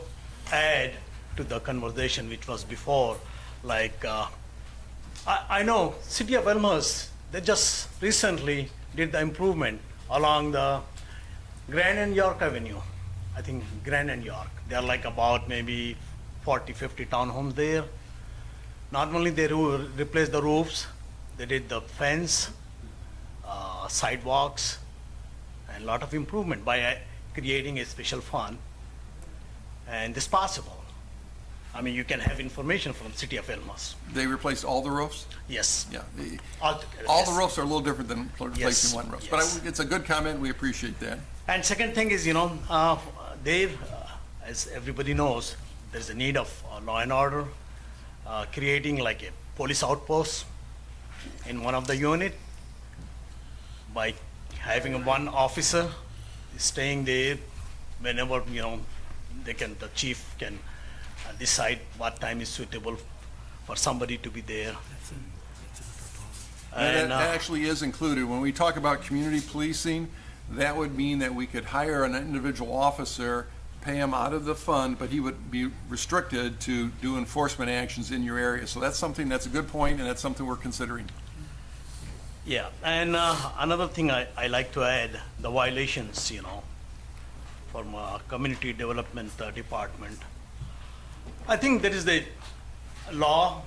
Speaker 13: add to the conversation which was before. I know City of Elmhurst, they just recently did the improvement along the Grand and York Avenue. I think Grand and York. There are like about maybe 40, 50 townhomes there. Not only they replaced the roofs, they did the fence, sidewalks, and a lot of improvement by creating a special fund. And this possible. I mean, you can have information from City of Elmhurst.
Speaker 3: They replaced all the roofs?
Speaker 13: Yes.
Speaker 3: Yeah.
Speaker 13: Altogether,
Speaker 3: All
Speaker 13: yes.
Speaker 3: the roofs are a little different than replacing
Speaker 13: Yes,
Speaker 3: one roof.
Speaker 13: yes.
Speaker 3: But it's a good comment, we appreciate that.
Speaker 13: And second thing is, there, as everybody knows, there's a need of law and order, creating like a police outpost in one of the unit by having one officer staying there whenever, the chief can decide what time is suitable for somebody to be there.
Speaker 3: And that actually is included. When we talk about community policing, that would mean that we could hire an individual officer, pay him out of the fund, but he would be restricted to do enforcement actions in your area. So that's a good point, and that's something we're considering.
Speaker 13: Yeah, and another thing I like to add, the violations, from community development department. I think there is the law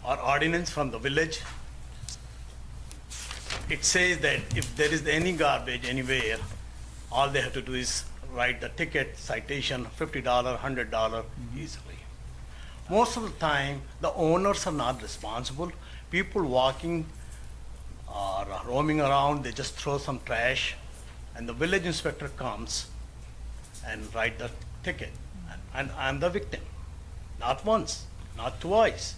Speaker 13: or ordinance from the village. It says that if there is any garbage anywhere, all they have to do is write the ticket, citation, $50, $100 easily. Most of the time, the owners are not responsible. People walking or roaming around, they just throw some trash, and the village inspector comes and write the ticket. And I'm the victim. Not once, not twice.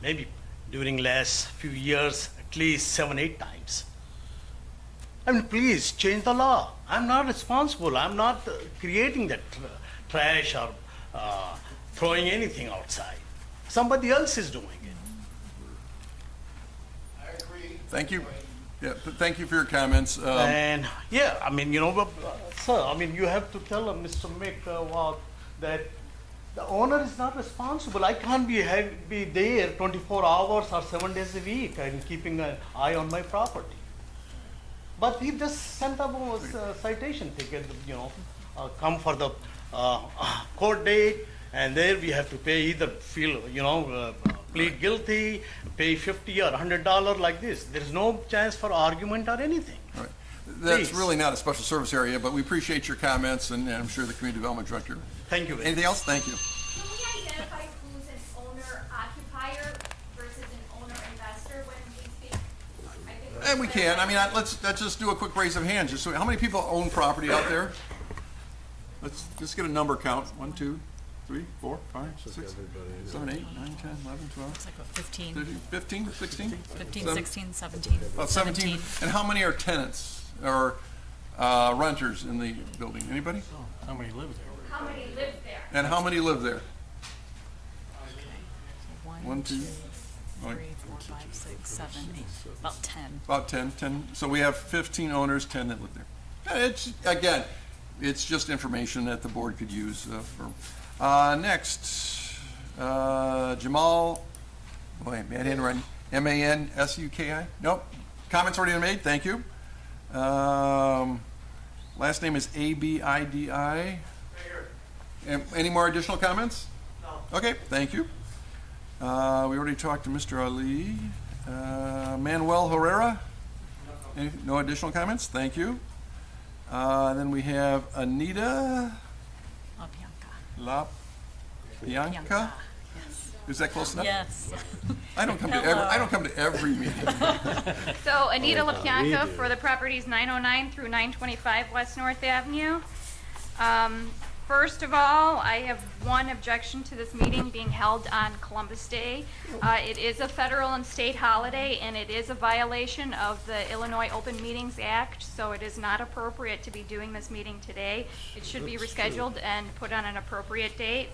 Speaker 13: Maybe during last few years, at least 7, 8 times. I mean, please change the law. I'm not responsible. I'm not creating that trash or throwing anything outside. Somebody else is doing it.
Speaker 3: Thank you. Yeah, thank you for your comments.
Speaker 13: And yeah, I mean, sir, I mean, you have to tell Mr. Mick that the owner is not responsible. I can't be there 24 hours or 7 days a week and keeping an eye on my property. But he just sent up a citation ticket, come for the court date, and there we have to pay either plead guilty, pay $50 or $100 like this. There is no chance for argument or anything.
Speaker 3: All right. That's
Speaker 13: Please.
Speaker 3: really not a special service area, but we appreciate your comments, and I'm sure the community development director.
Speaker 13: Thank you very
Speaker 3: Anything else? Thank you.
Speaker 7: Can we identify who's an owner-occupier versus an owner-investor when we speak? I think
Speaker 3: And we can. I mean, let's just do a quick raise of hands. Just so, how many people own property out there? Let's just get a number count. 1, 2, 3, 4, 5, 6, 7, 8, 9, 10, 11, 12,
Speaker 1: Looks like what, 15,
Speaker 3: 13, 15, 16?
Speaker 1: 15,
Speaker 3: Seven-
Speaker 1: 16, 17.
Speaker 3: About 17. And how many are tenants or renters in the building? Anybody?
Speaker 4: How many live there?
Speaker 7: how many live there?
Speaker 3: And how many live there?
Speaker 1: One,
Speaker 3: 1, 2,
Speaker 1: 3, 4, 5, 6, 7, 8, about 10.
Speaker 3: about 10. So we have 15 owners, 10 that live there. It's, again, it's just information that the board could use next, Jamal, boy, bad handwriting, Mansuki? Nope. Comments already been made, thank you. Last name is Abidi. Any more additional comments? No. Okay, thank you. We already talked to Mr. Ali. Manuel Herrera? No additional comments? Thank you. Then we have Anita
Speaker 1: La Bianca.
Speaker 3: Bianca.
Speaker 1: Yes.
Speaker 3: Is that close enough?
Speaker 1: Yes.
Speaker 3: I don't come to every meeting.
Speaker 14: So Anita LaPianca for the properties 909 through 925 West North Avenue. First of all, I have one objection to this meeting being held on Columbus Day. It is a federal and state holiday, and it is a violation of the Illinois Open Meetings Act, so it is not appropriate to be doing this meeting today. It should be rescheduled and put on an appropriate date.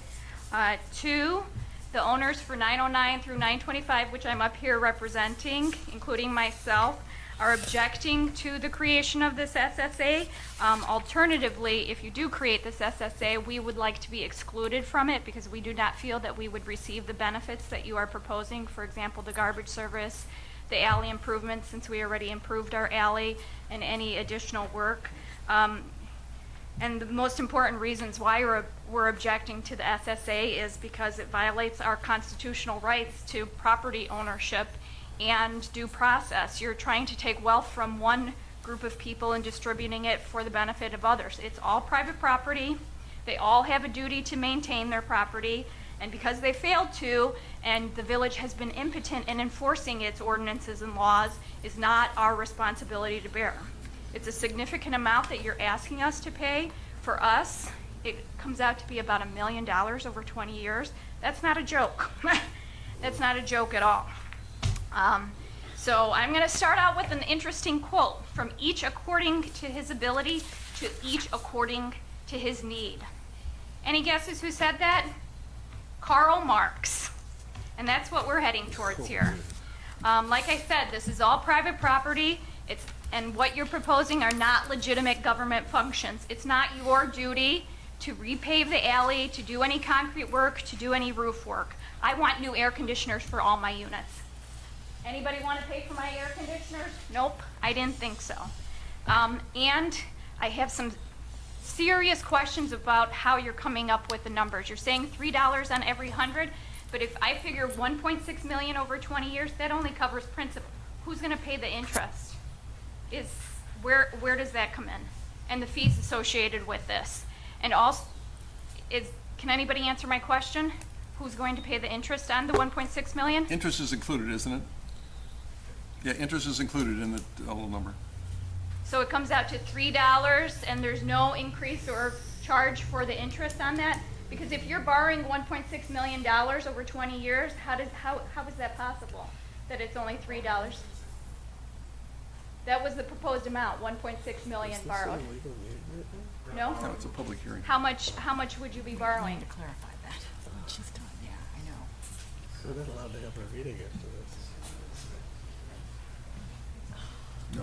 Speaker 14: 2, the owners for 909 through 925, which I'm up here representing, including myself, are objecting to the creation of this SSA. Alternatively, if you do create this SSA, we would like to be excluded from it because we do not feel that we would receive the benefits that you are proposing. For example, the garbage service, the alley improvements, since we already improved our alley, and any additional work. And the most important reasons why we're objecting to the SSA is because it violates our constitutional rights to property ownership and due process. You're trying to take wealth from one group of people and distributing it for the benefit of others. It's all private property. They all have a duty to maintain their property, and because they failed to, and the village has been impotent in enforcing its ordinances and laws, is not our responsibility to bear. It's a significant amount that you're asking us to pay. For us, it comes out to be about $1 million over 20 years. That's not a joke. That's not a joke at all. So I'm going to start out with an interesting quote: from each according to his ability, to each according to his need. Any guesses who said that? Karl Marx. And that's what we're heading towards here. Like I said, this is all private property. And what you're proposing are not legitimate government functions. It's not your duty to repave the alley, to do any concrete work, to do any roof work. I want new air conditioners for all my units. Anybody want to pay for my air conditioners? Nope, I didn't think so. And I have some serious questions about how you're coming up with the numbers. You're saying $3 on every 100, but if I figure 1.6 million over 20 years, that only covers principal. Who's going to pay the interest? Where does that come in? And the fees associated with this. And also, can anybody answer my question? Who's going to pay the interest on the 1.6 million?
Speaker 3: Interest is included, isn't it? Yeah, interest is included in the total number.
Speaker 14: So it comes out to $3, and there's no increase or charge for the interest on that? Because if you're borrowing $1.6 million over 20 years, how is that possible, that it's only $3? That was the proposed amount, 1.6 million borrowed. No?
Speaker 3: No, it's a public hearing.
Speaker 14: How much would you be borrowing?
Speaker 1: To clarify that when she's done. Yeah, I know.
Speaker 11: We're not allowed to have our meeting after this.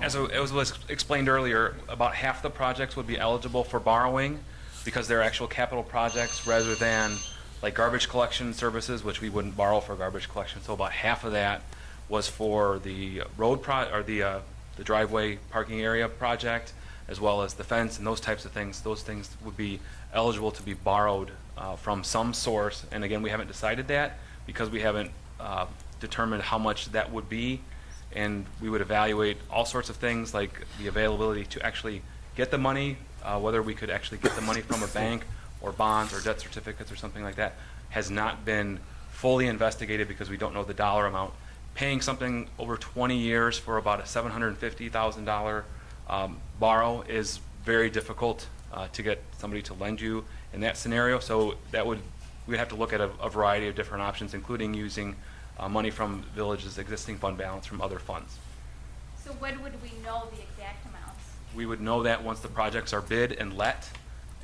Speaker 6: As it was explained earlier, about half the projects would be eligible for borrowing because they're actual capital projects rather than like garbage collection services, which we wouldn't borrow for garbage collection. So about half of that was for the road the driveway parking area project, as well as the fence and those types of things. Those things would be eligible to be borrowed from some source. And again, we haven't decided that because we haven't determined how much that would be. and we would evaluate all sorts of things like the availability to actually get the money, whether we could actually get the money from a bank or bonds or debt certificates or something like that, has not been fully investigated because we don't know the dollar amount. Paying something over 20 years for about a $750,000 borrow is very difficult to get somebody to lend you in that scenario. So we'd have to look at a variety of different options, including using money from Village's existing fund balance from other funds.
Speaker 14: So when would we know the exact amounts?
Speaker 6: We would know that once the projects are bid and let,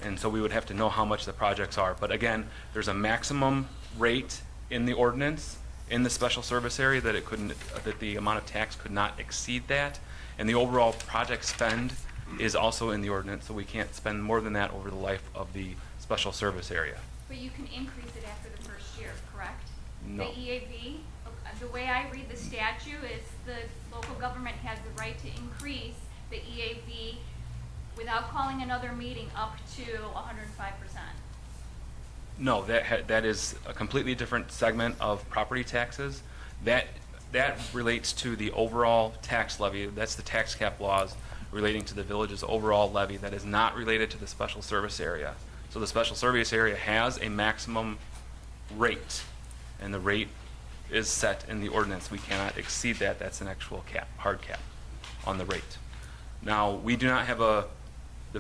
Speaker 6: and so we would have to know how much the projects are. But again, there's a maximum rate in the ordinance in the special service area that that the amount of tax could not exceed that, and the overall project spend is also in the ordinance, so we can't spend more than that over the life of the special service area.
Speaker 14: But you can increase it after the first year, correct?
Speaker 6: No.
Speaker 14: The EAV, the way I read the statute is the local government has the right to increase the EAV without calling another meeting up to 105%.
Speaker 6: No, that is a completely different segment of property taxes. That relates to the overall tax levy. That's the tax cap laws relating to the village's overall levy. That is not related to the special service area. So the special service area has a maximum rate, and the rate is set in the ordinance. We cannot exceed that. That's an actual cap, hard cap on the rate. Now, we do not have the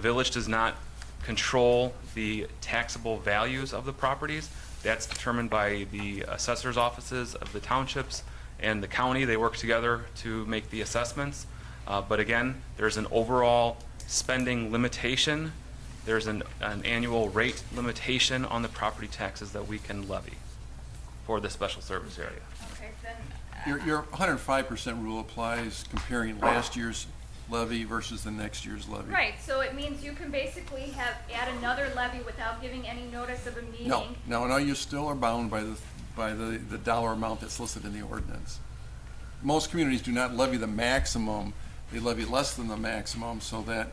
Speaker 6: village does not control the taxable values of the properties. That's determined by the assessor's offices of the townships and the county. They work together to make the assessments. But again, there's an overall spending limitation. There's an annual rate limitation on the property taxes that we can levy for the special service area.
Speaker 14: Okay, then,
Speaker 3: Your 105% rule applies comparing last year's levy versus the next year's levy.
Speaker 14: right, so it means you can basically add another levy without giving any notice of a meeting.
Speaker 3: No, you still are bound by the dollar amount that's listed in the ordinance. Most communities do not levy the maximum, they levy less than the maximum, so that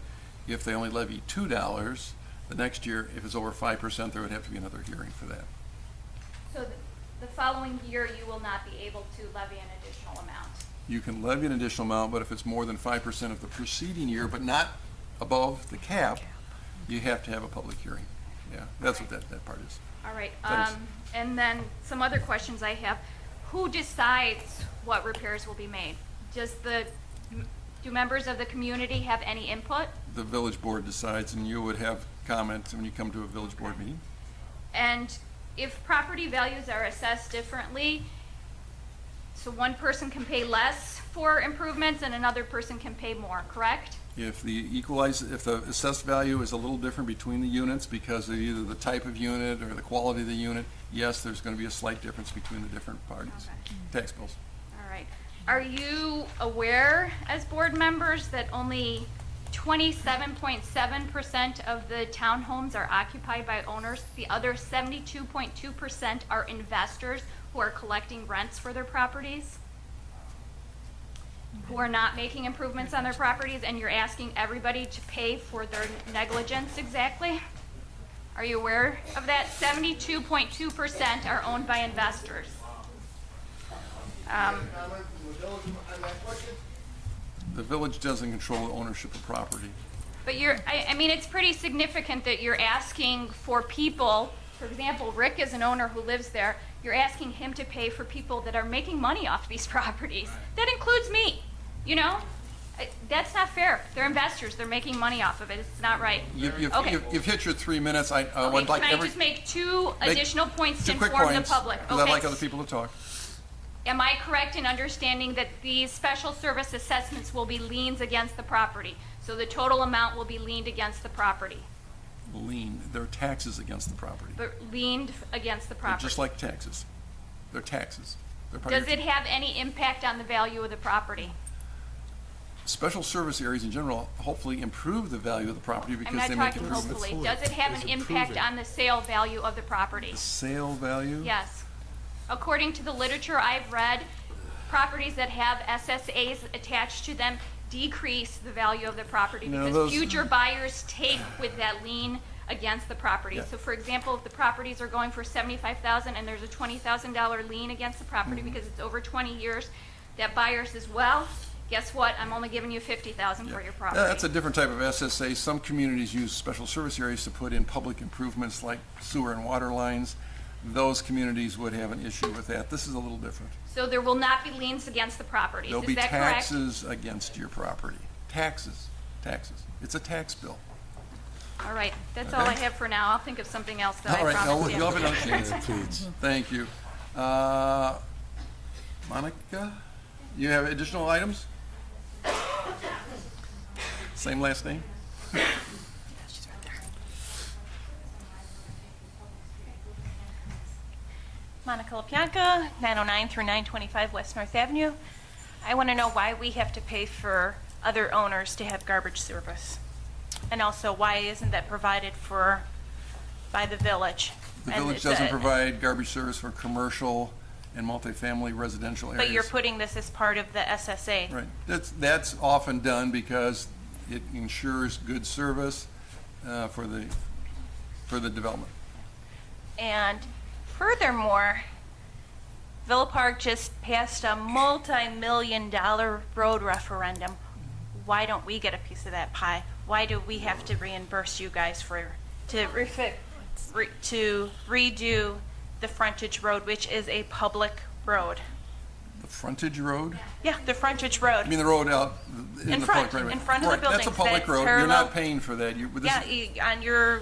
Speaker 3: if they only levy $2, the next year, if it's over 5%, there would have to be another hearing for that.
Speaker 14: So the following year, you will not be able to levy an additional amount.
Speaker 3: You can levy an additional amount, but if it's more than 5% of the preceding year, but not above the cap, you have to have a public hearing. Yeah, that's what that part is.
Speaker 14: All right,
Speaker 3: Thanks.
Speaker 14: and then some other questions I have. Who decides what repairs will be made? Do members of the community have any input?
Speaker 3: The village board decides, and you would have comments when you come to a village board meeting.
Speaker 14: And if property values are assessed differently, so one person can pay less for improvements and another person can pay more, correct?
Speaker 3: If the assessed value is a little different between the units because of either the type of unit or the quality of the unit, yes, there's going to be a slight difference between the different parties.
Speaker 14: Okay.
Speaker 3: Tax bills.
Speaker 14: All right. Are you aware, as board members, that only 27.7% of the townhomes are occupied by owners? The other 72.2% are investors who are collecting rents for their properties, who are not making improvements on their properties, and you're asking everybody to pay for their negligence exactly? Are you aware of that? 72.2% are owned by investors.
Speaker 3: The village doesn't control the ownership of property.
Speaker 14: But I mean, it's pretty significant that you're asking for people, for example, Rick is an owner who lives there, you're asking him to pay for people that are making money off these properties. That includes me, you know? That's not fair. They're investors, they're making money off of it, it's not right. Okay.
Speaker 3: You've hit your 3 minutes. I
Speaker 14: Okay,
Speaker 3: would like
Speaker 14: can I just make two additional points to
Speaker 3: two quick
Speaker 14: inform the
Speaker 3: points,
Speaker 14: public?
Speaker 3: because I'd like other people to talk.
Speaker 14: Am I correct in understanding that these special service assessments will be liens against the property? So the total amount will be liened against the property,
Speaker 3: Lien, they're taxes against the property.
Speaker 14: but liened against the
Speaker 3: They're
Speaker 14: property?
Speaker 3: just like taxes. They're taxes. They're part of
Speaker 14: Does
Speaker 3: your
Speaker 14: it have any impact on the value of the property?
Speaker 3: Special service areas in general hopefully improve the value of the property
Speaker 14: I'm
Speaker 3: because
Speaker 14: not
Speaker 3: they make
Speaker 14: talking
Speaker 3: it
Speaker 14: hopefully. Does it have an impact on the sale value of the property?
Speaker 3: the sale value.
Speaker 14: Yes. According to the literature I've read, properties that have SSAs attached to them decrease the value of the property
Speaker 3: No,
Speaker 14: because
Speaker 3: those-
Speaker 14: future buyers take with that lien against the property.
Speaker 3: Yeah.
Speaker 14: So for example, if the properties are going for $75,000 and there's a $20,000 lien against the property
Speaker 3: Mm-hmm.
Speaker 14: because it's over 20 years, that buyer says, well, guess what, I'm only giving you $50,000 for your property.
Speaker 3: That's a different type of SSA. Some communities use special service areas to put in public improvements like sewer and water lines. Those communities would have an issue with that. This is a little different.
Speaker 14: So there will not be liens against the properties,
Speaker 3: There'll
Speaker 14: is
Speaker 3: be
Speaker 14: that correct?
Speaker 3: taxes against your property. Taxes. It's a tax bill.
Speaker 14: All right, that's all I have for now. I'll think of something else that
Speaker 3: All
Speaker 14: I
Speaker 3: right,
Speaker 14: promised you.
Speaker 3: you'll have another chance. Thank you. Monica, you have additional items? Same last name?
Speaker 15: Monica LaPianca, 909 through 925 West North Avenue. I want to know why we have to pay for other owners to have garbage service. And also, why isn't that provided for by the village?
Speaker 3: The
Speaker 15: And
Speaker 3: village
Speaker 15: it's
Speaker 3: doesn't
Speaker 15: a-
Speaker 3: provide garbage service for commercial and multifamily residential areas.
Speaker 15: But you're putting this as part of the SSA.
Speaker 3: Right. That's often done because it ensures good service for the development.
Speaker 15: And furthermore, Villa Park just passed a multi-million-dollar road referendum. Why don't we get a piece of that pie? Why do we have to reimburse you guys to redo the frontage road, which is a public road?
Speaker 3: The frontage road?
Speaker 15: Yeah, the frontage road.
Speaker 3: I mean the road out in
Speaker 15: In
Speaker 3: the
Speaker 15: front,
Speaker 3: public right away.
Speaker 15: in front of the
Speaker 3: Right, that's a
Speaker 15: buildings,
Speaker 3: public
Speaker 15: that's
Speaker 3: road. You're
Speaker 15: parallel-
Speaker 3: not paying for that.
Speaker 15: On your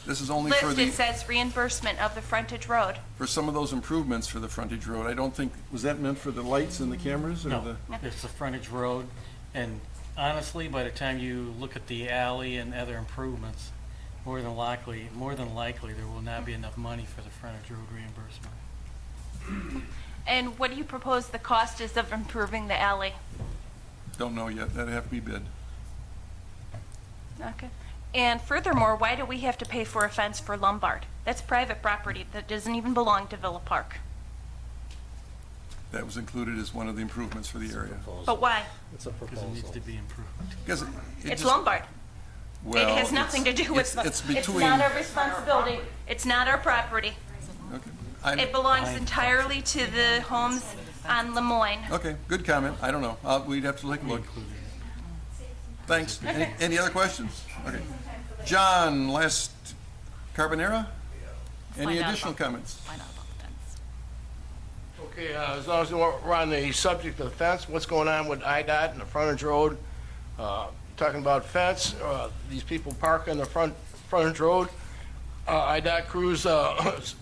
Speaker 3: This is only
Speaker 15: list,
Speaker 3: for
Speaker 15: it says reimbursement of the frontage road.
Speaker 3: for some of those improvements for the frontage road. I don't think, was that meant for the lights and the cameras or
Speaker 4: No,
Speaker 3: the?
Speaker 4: it's the frontage road, and honestly, by the time you look at the alley and other improvements, more than likely, there will not be enough money for the frontage road reimbursement.
Speaker 15: And what do you propose the cost is of improving the alley?
Speaker 3: Don't know yet. That'd have to be bid.
Speaker 15: Okay. And furthermore, why do we have to pay for a fence for Lombard? That's private property that doesn't even belong to Villa Park.
Speaker 3: That was included as one of the improvements for the area.
Speaker 15: But why?
Speaker 11: It's a
Speaker 4: Because it needs to be improved.
Speaker 3: Because
Speaker 15: It's Lombard.
Speaker 3: Well,
Speaker 15: It has nothing to do with,
Speaker 3: it's
Speaker 15: it's
Speaker 3: between.
Speaker 15: not our responsibility. It's not our property.
Speaker 3: Okay.
Speaker 15: It belongs entirely to the homes on Lemoyne.
Speaker 3: Okay, good comment. I don't know. We'd have to take a look. Thanks. Any other questions? Okay. John, last Carbonera? Any
Speaker 1: Find out
Speaker 3: additional
Speaker 1: about-
Speaker 3: comments?
Speaker 1: Find out about the fence.
Speaker 16: Okay, as long as we're on the subject of the fence, what's going on with IDOT and the frontage road? Talking about fence, these people park on the frontage road. IDOT crews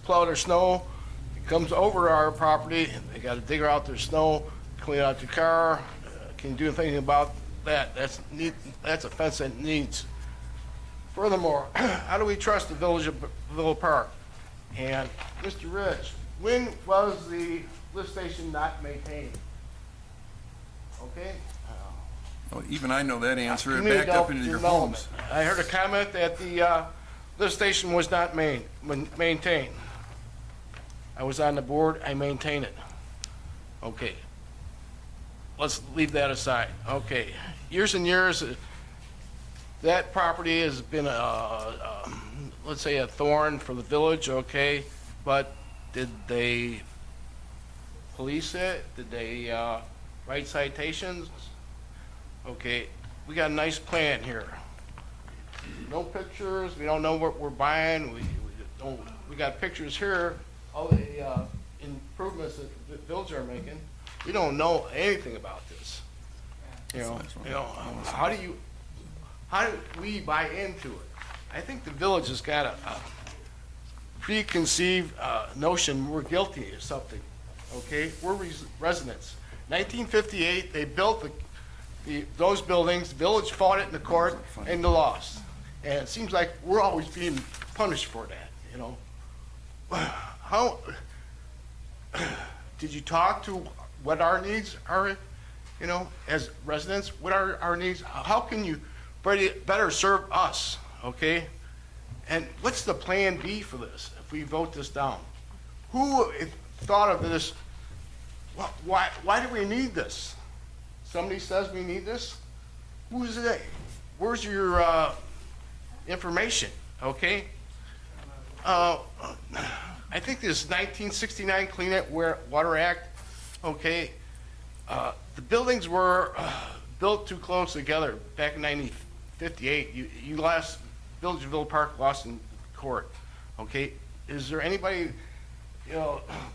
Speaker 16: plow their snow, it comes over our property, they gotta dig out their snow, clean out their car. Can you do anything about that? That's a fence that needs. Furthermore, how do we trust the village of Villa Park? And Mr. Rich, when was the lift station not maintained? Okay?
Speaker 3: Well, even I know that answer. It
Speaker 16: Community
Speaker 3: backed up into your
Speaker 16: development.
Speaker 3: homes.
Speaker 16: I heard a comment that the lift station was not maintained. I was on the board, I maintain it. Okay. Let's leave that aside. Okay. Years and years, that property has been let's say a thorn for the village, okay? But did they police it? Did they write citations? Okay, we got a nice plan here. No pictures, we don't know what we're buying, we got pictures here, all the improvements that the village are making. We don't know anything about this. You know, how do we buy into it? I think the village has got a preconceived notion we're guilty of something, okay? We're residents. 1958, they built those buildings, the village fought it in the court, and they lost. And it seems like we're always being punished for that, you know? How, did you talk to what our needs are, you know, as residents? What are our needs? How can you better serve us, okay? And what's the plan B for this if we vote this down? Who thought of this? Why do we need this? Somebody says we need this? Who's they? Where's your information, okay? I think this 1969 Clean Water Act, okay, The buildings were built too close together back in 1958. You lost, Village of Villa Park lost in court, okay? Is there anybody,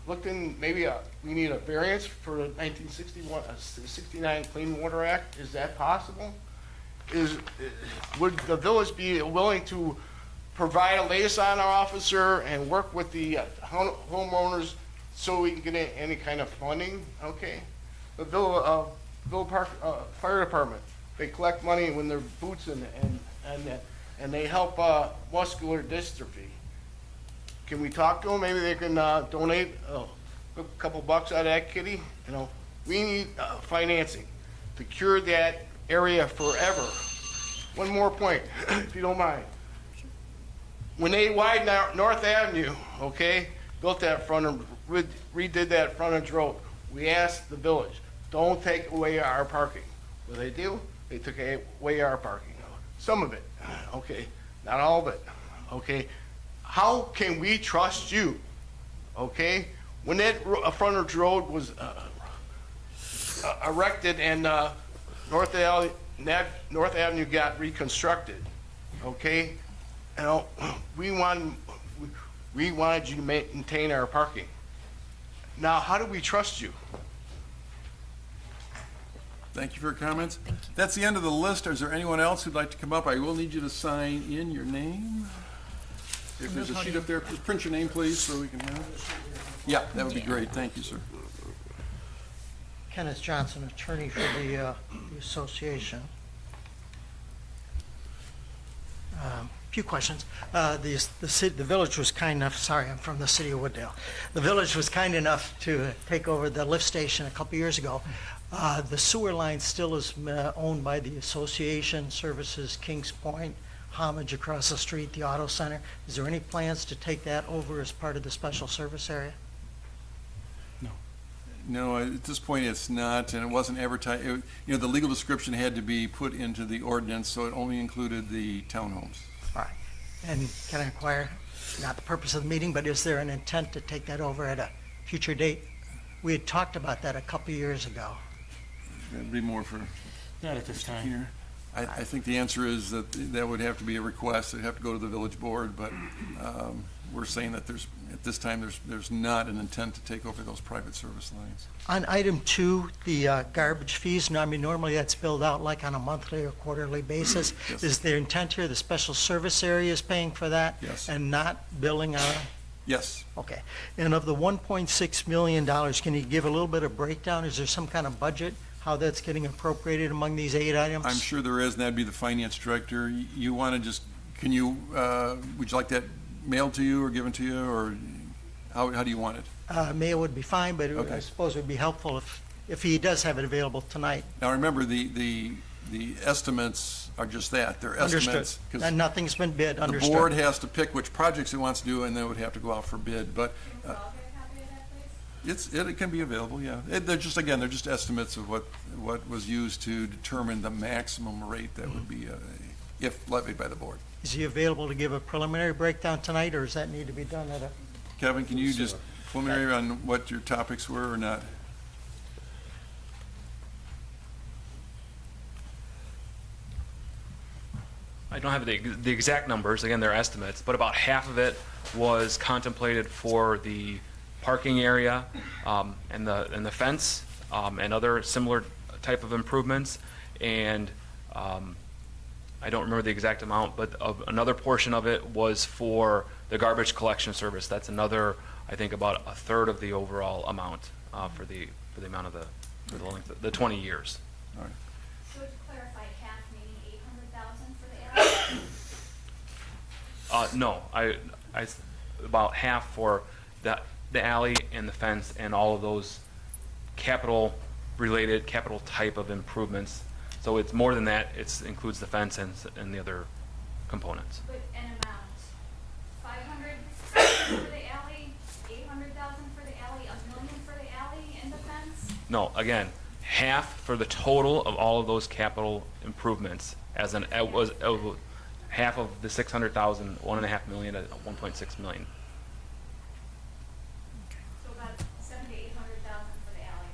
Speaker 16: looked in, maybe we need a variance for the 1961, 69 Clean Water Act? Is that possible? Would the village be willing to provide a liaison officer and work with the homeowners so we can get any kind of funding? Okay. The Villa Park Fire Department, they collect money when they're boots and they help muscular dystrophy. Can we talk to them? Maybe they can donate a couple bucks out of that kitty. We need financing to cure that area forever. One more point, if you don't mind. When they widened out North Avenue, okay, built that redid that frontage road, we asked the village, don't take away our parking. What they do? They took away our parking. Some of it, okay, not all of it, okay. How can we trust you, okay? When that frontage road was erected and North Avenue got reconstructed, okay? We wanted you to maintain our parking. Now, how do we trust you?
Speaker 3: Thank you for your comments. That's the end of the list. Is there anyone else who'd like to come up? I will need you to sign in your name. If there's a sheet up there, print your name, please, so we can have it. Yeah, that would be great. Thank you, sir.
Speaker 17: Kenneth Johnson, attorney for the association. Few questions. The village was kind enough, sorry, I'm from the city of Wooddale. The village was kind enough to take over the lift station a couple years ago. The sewer line still is owned by the association, services Kings Point, Homage across the street, the auto center. Is there any plans to take that over as part of the special service area?
Speaker 3: No, at this point it's not, and it wasn't advertised. The legal description had to be put into the ordinance, so it only included the townhomes.
Speaker 17: All right. And can I inquire, not the purpose of the meeting, but is there an intent to take that over at a future date? We had talked about that a couple years ago.
Speaker 3: That'd be more for...
Speaker 4: Not at this time.
Speaker 3: Here. I think the answer is that that would have to be a request. It'd have to go to the village board, but we're saying that at this time there's not an intent to take over those private service lines.
Speaker 17: On item 2, the garbage fees, normally that's billed out like on a monthly or quarterly basis.
Speaker 3: Yes.
Speaker 17: Is the intent here the special service area is paying for that?
Speaker 3: Yes.
Speaker 17: And not billing on?
Speaker 3: Yes.
Speaker 17: Okay. And of the $1.6 million, can you give a little bit of breakdown? Is there some kind of budget, how that's getting appropriated among these 8 items?
Speaker 3: I'm sure there is, and that'd be the finance director. You want to just, would you like that mailed to you or given to you, or how do you want it?
Speaker 17: Mail would be fine, but
Speaker 3: Okay.
Speaker 17: I suppose it would be helpful if he does have it available tonight.
Speaker 3: Now, remember, the estimates are just that. They're estimates.
Speaker 17: Understood.
Speaker 3: 'cause
Speaker 17: And nothing's been bid,
Speaker 3: the
Speaker 17: understood.
Speaker 3: board has to pick which projects it wants to do, and then it would have to go out for bid. But it can be available, yeah. They're just estimates of what was used to determine the maximum rate that would be if levied by the board.
Speaker 17: Is he available to give a preliminary breakdown tonight, or does that need to be done at a?
Speaker 3: Kevin, can you just preliminary on what your topics were or not?
Speaker 6: I don't have the exact numbers. Again, they're estimates, but about half of it was contemplated for the parking area and the fence and other similar type of improvements. And I don't remember the exact amount, but another portion of it was for the garbage collection service. That's another, I think, about a third of the overall amount for the amount of the length, the 20 years.
Speaker 3: All right.
Speaker 7: So to clarify, half meaning 800,000 for the alley?
Speaker 6: No, I about half for the alley and the fence and all of those capital type of improvements. So it's more than that. It includes the fence and the other components.
Speaker 7: But an amount, 500,000 for the alley, 800,000 for the alley, $1 million for the alley and the fence?
Speaker 6: No, again, half for the total of all of those capital improvements. It was half of the 600,000, 1.5 million, 1.6 million.
Speaker 7: So about 700,000 to 800,000 for the alley.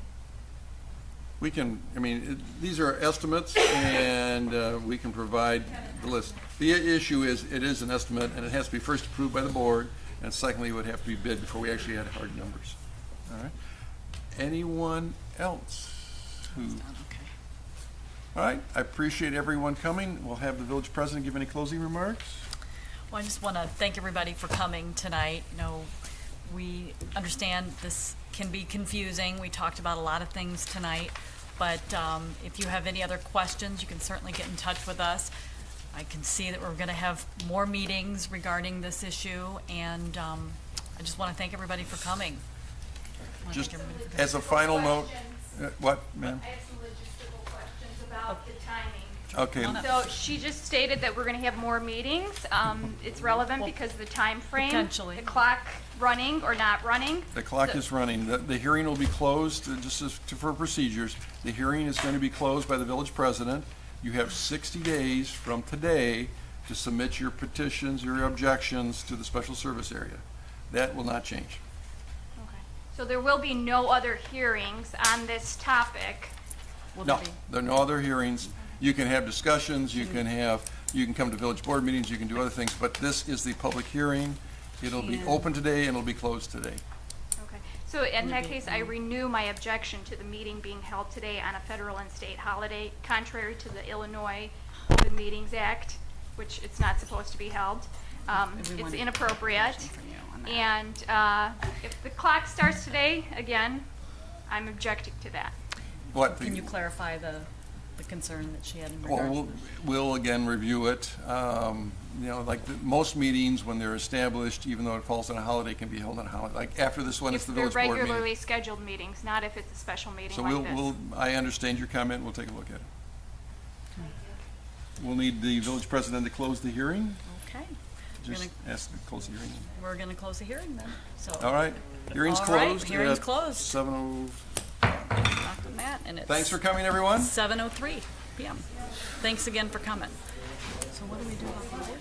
Speaker 3: we can, I mean, these are estimates, and we can provide the list. The issue is, it is an estimate, and it has to be first approved by the board, and secondly, it would have to be bid before we actually had hard numbers. All right? Anyone else who? All right, I appreciate everyone coming. We'll have the village president give any closing remarks.
Speaker 1: Well, I just want to thank everybody for coming tonight. You know, we understand this can be confusing. We talked about a lot of things tonight, but if you have any other questions, you can certainly get in touch with us. I can see that we're going to have more meetings regarding this issue, and I just want to thank everybody for coming.
Speaker 3: Just as a final note, what, ma'am?
Speaker 7: I have some logistical questions about the timing.
Speaker 3: Okay.
Speaker 14: So she just stated that we're going to have more meetings. It's relevant because of the time frame.
Speaker 1: Potentially.
Speaker 14: The clock running or not running.
Speaker 3: The clock is running. The hearing will be closed, just for procedures. The hearing is going to be closed by the village president. You have 60 days from today to submit your petitions, your objections to the special service area. That will not change.
Speaker 14: Okay. So there will be no other hearings on this topic.
Speaker 3: No, there are no other hearings. You can have discussions, you can come to village board meetings, you can do other things, but this is the public hearing. It'll be open today and it'll be closed today.
Speaker 14: Okay. So in that case, I renew my objection to the meeting being held today on a federal and state holiday, contrary to the Illinois Open Meetings Act, which it's not supposed to be held. It's inappropriate. And if the clock starts today, again, I'm objecting to that.
Speaker 3: What?
Speaker 1: Can you clarify the concern that she had in
Speaker 3: Well,
Speaker 1: regards?
Speaker 3: we'll again review it. You know, like most meetings, when they're established, even though it falls on a holiday, can be held on a holiday. Like after this one, it's the
Speaker 14: If they're
Speaker 3: village board meeting.
Speaker 14: regularly scheduled meetings, not if it's a special meeting
Speaker 3: So
Speaker 14: like this.
Speaker 3: I understand your comment. We'll take a look at it. We'll need the village president to close the hearing.
Speaker 1: Okay.
Speaker 3: Just ask to close the hearing.
Speaker 1: We're going to close the hearing then. So.
Speaker 3: All right. Hearing's
Speaker 1: All right,
Speaker 3: closed.
Speaker 1: hearing's
Speaker 3: at
Speaker 1: closed.
Speaker 3: 7:00.
Speaker 1: Knocked on that, and it's
Speaker 3: Thanks for coming, everyone.
Speaker 1: 7:03 p.m. Thanks again for coming. So what do we do about the board?